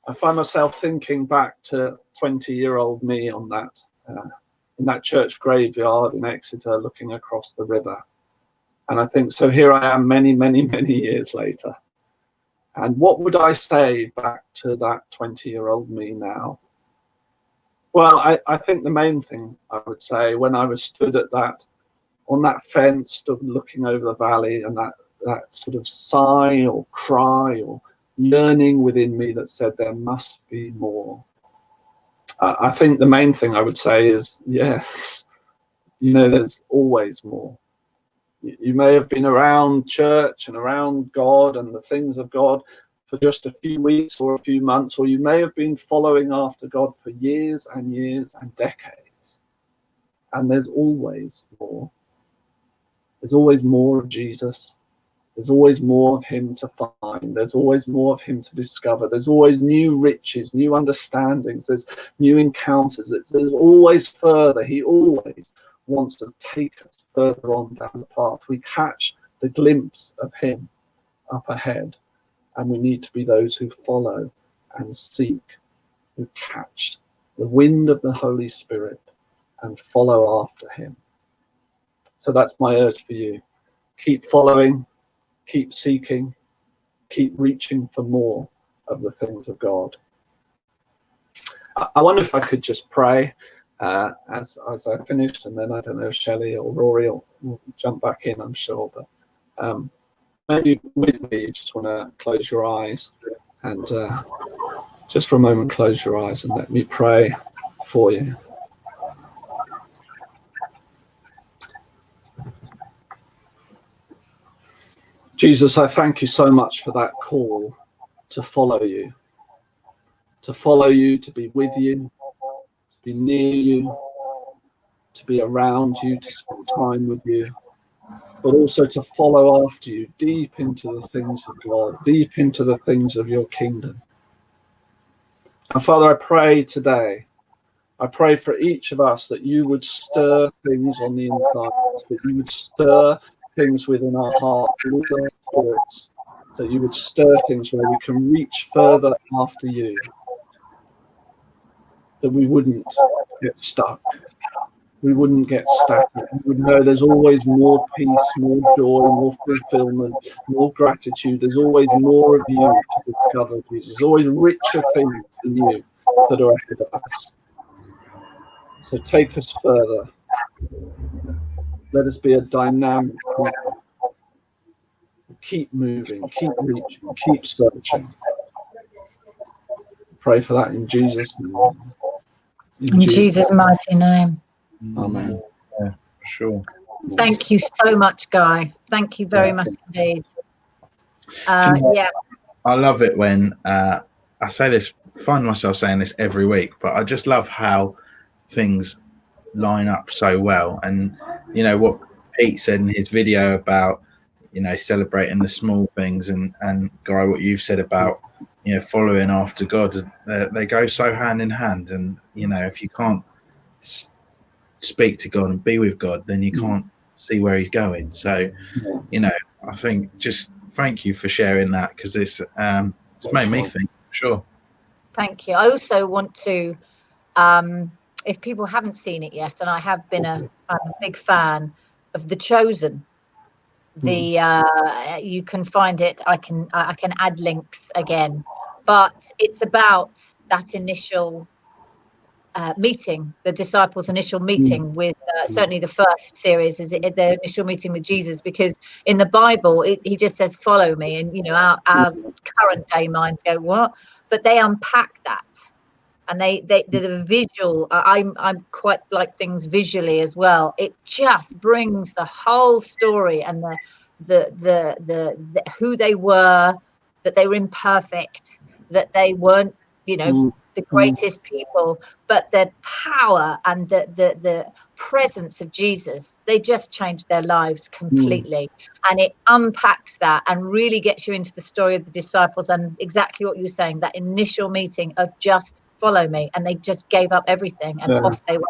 I find myself thinking back to 20-year-old me on that in that church graveyard in Exeter, looking across the river. And I think, so here I am many, many, many years later. And what would I say back to that 20-year-old me now? Well, I think the main thing I would say, when I was stood at on that fence, stood looking over the valley, and that sort of sigh or cry or yearning within me that said there must be more. I think the main thing I would say is, yes, there's always more. You may have been around church and around God and the things of God for just a few weeks or a few months, or you may have been following after God for years and years and decades. And there's always more. There's always more of Jesus. There's always more of him to find. There's always more of him to discover. There's always new riches, new understandings. There's new encounters. There's always further. He always wants to take us further on down the path. We catch the glimpse of him up ahead, and we need to be those who follow and seek, who catch the wind of the Holy Spirit and follow after him. So that's my urge for you. Keep following, keep seeking, keep reaching for more of the things of God. I wonder if I could just pray as I finished, and then I don't know if Shelley or Rory will jump back in, I'm sure. But maybe with me, you just want to close your eyes, and just for a moment, close your eyes and let me pray for you. Jesus, I thank you so much for that call to follow you, to be with you, to be near you, to be around you, to spend time with you, but also to follow after you deep into the things of God, deep into the things of your kingdom. And Father, I pray today, I pray for each of us that you would stir things on the inside, that you would stir things within our heart, within our spirits, that you would stir things where we can reach further after you, that we wouldn't get stuck, we wouldn't get stagnant. We would know there's always more peace, more joy, more fulfillment, more gratitude. There's always more of you to discover, Jesus. There's always richer things in you that are ahead of us. So take us further. Let us be a dynamic people. Keep moving, keep reaching, keep searching. Pray for that in Jesus' name. In Jesus' mighty name. Amen. Yeah. Sure. Thank you so much, Guy. Thank you very much indeed. Yeah. I love it when I say this, find myself saying this every week, but I just love how things line up so well. And you know what Pete said in his video about, you know, celebrating the small things, and Guy, what you've said about, you know, following after God, they go so hand in hand. And you know, if you can't speak to God and be with God, then you can't see where he's going. So you know, I think just thank you for sharing that, because it's made me think. Sure. Thank you. I also want to, if people haven't seen it yet, and I have been a big fan of The Chosen. You can find it. I can add links again, but it's about that initial meeting, the disciples' initial meeting with certainly the first series is their initial meeting with Jesus, because in the Bible he just says follow me, and you know our current day minds go what, but they unpack that, and the visual. I'm quite like things visually as well. It just brings the whole story and the who they were, that they were imperfect, that they weren't, you know, the greatest people, but the power and the presence of Jesus, they just changed their lives completely. And it unpacks that and really gets you into the story of the disciples, and exactly what you were saying, that initial meeting of just follow me, and they just gave up everything and off they went.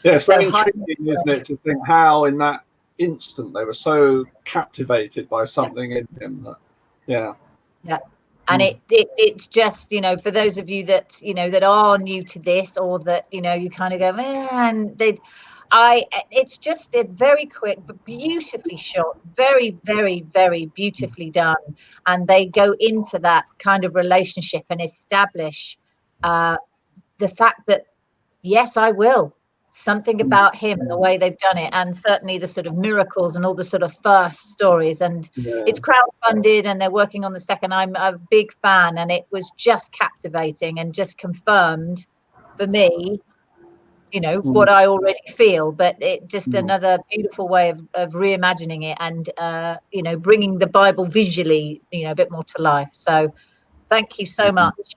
Yeah, it's very intriguing, isn't it, to think how in that instant they were so captivated by something in him that and it's just, you know, for those of you that, you know, that are new to this, or that, you know, you kind of go, man, it's just a very quick but beautifully shot, very, very, very beautifully done, and they go into that kind of relationship and establish the fact that yes, I will. Something about him and the way they've done it, and certainly the sort of miracles and all the sort of first stories, and it's crowdfunded and they're working on the second. I'm a big fan, and it was just captivating and just confirmed for me, you know, what I already feel, but it just another beautiful way of reimagining it, and you know, bringing the Bible visually, you know, a bit more to life. So thank you so much.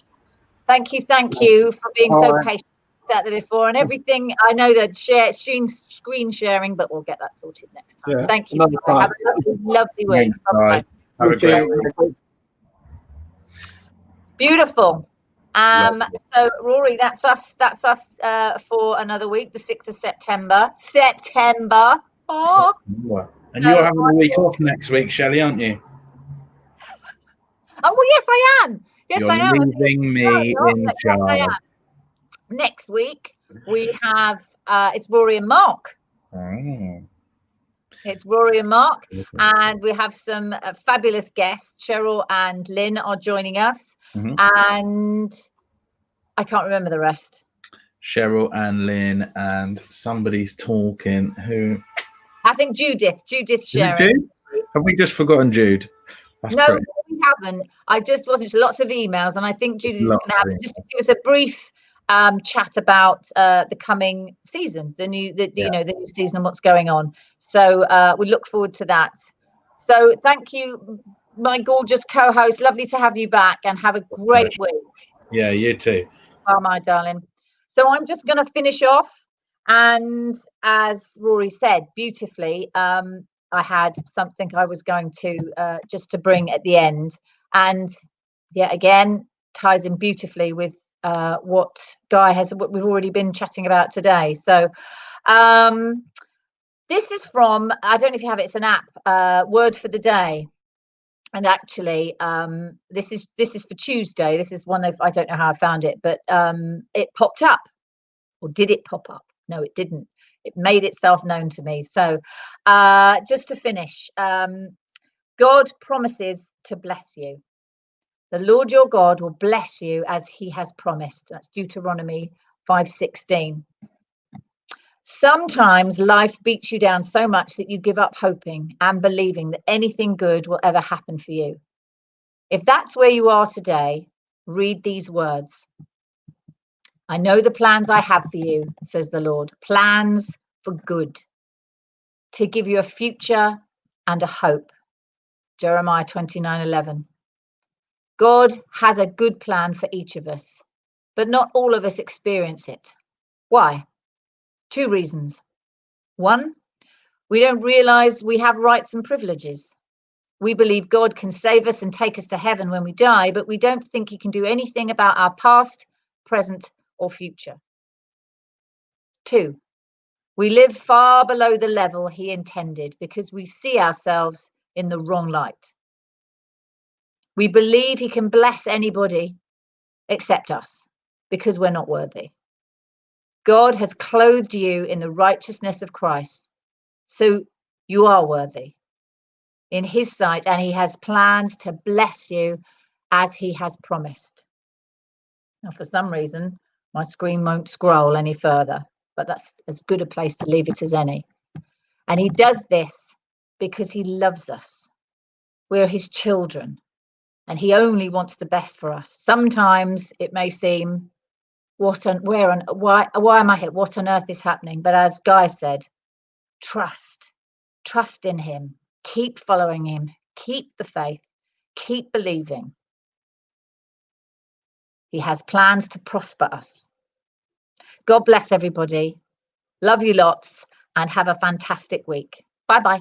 Thank you for being so patient out there before, and everything. I know that screen sharing, but we'll get that sorted next time. Thank you. Have a lovely week. Bye. Have a great week. Beautiful. So Rory, that's us for another week, the 6th of September. Oh. And you're having a week off next week, Shelley, aren't you? Oh well, yes I am. Yes, you're I am. Leaving me in charge. Next week we have it's Rory and Mark. It's Rory and Mark, and we have some fabulous guests. Cheryl and Lynn are joining us, and I can't remember the rest. Cheryl and Lynn, and somebody's talking. Who? I think Judith's sharing. Have we just forgotten Jude? No, we haven't. I just wasn't sure. Lots of emails, and I think Judith is going to have just to give us a brief chat about the coming season, the new season and what's going on. So we look forward to that. So thank you, my gorgeous co-host. Lovely to have you back, and have a great week. Yeah, you too. Oh, my darling. So I'm just going to finish off, and as Rory said beautifully, I had something I was going to just to bring at the end, and yet again ties in beautifully with what we've already been chatting about today. So this is from, I don't know if you have it, it's an app, Word for the Day, and actually this is for Tuesday. This is one I don't know how I found it, but it popped up, or did it pop up? No, it didn't. It made itself known to me. So just to finish, God promises to bless you. The Lord your God will bless you as he has promised. That's Deuteronomy 5:16. Sometimes life beats you down so much that you give up hoping and believing that anything good will ever happen for you. If that's where you are today, read these words. I know the plans I have for you, says the Lord, plans for good to give you a future and a hope. Jeremiah 29:11. God has a good plan for each of us, but not all of us experience it. Why? 2 reasons. 1, we don't realize we have rights and privileges. We believe God can save us and take us to heaven when we die, but we don't think he can do anything about our past, present, or future. 2, we live far below the level he intended because we see ourselves in the wrong light. We believe he can bless anybody except us because we're not worthy. God has clothed you in the righteousness of Christ, so you are worthy in his sight, and he has plans to bless you as he has promised. Now, for some reason, my screen won't scroll any further, but that's as good a place to leave it as any. And he does this because he loves us. We're his children, and he only wants the best for us. Sometimes it may seem, why am I here? What on earth is happening? But as Guy said, trust in him. Keep following him. Keep the faith. Keep believing. He has plans to prosper us. God bless everybody. Love you lots and have a fantastic week. Bye-bye.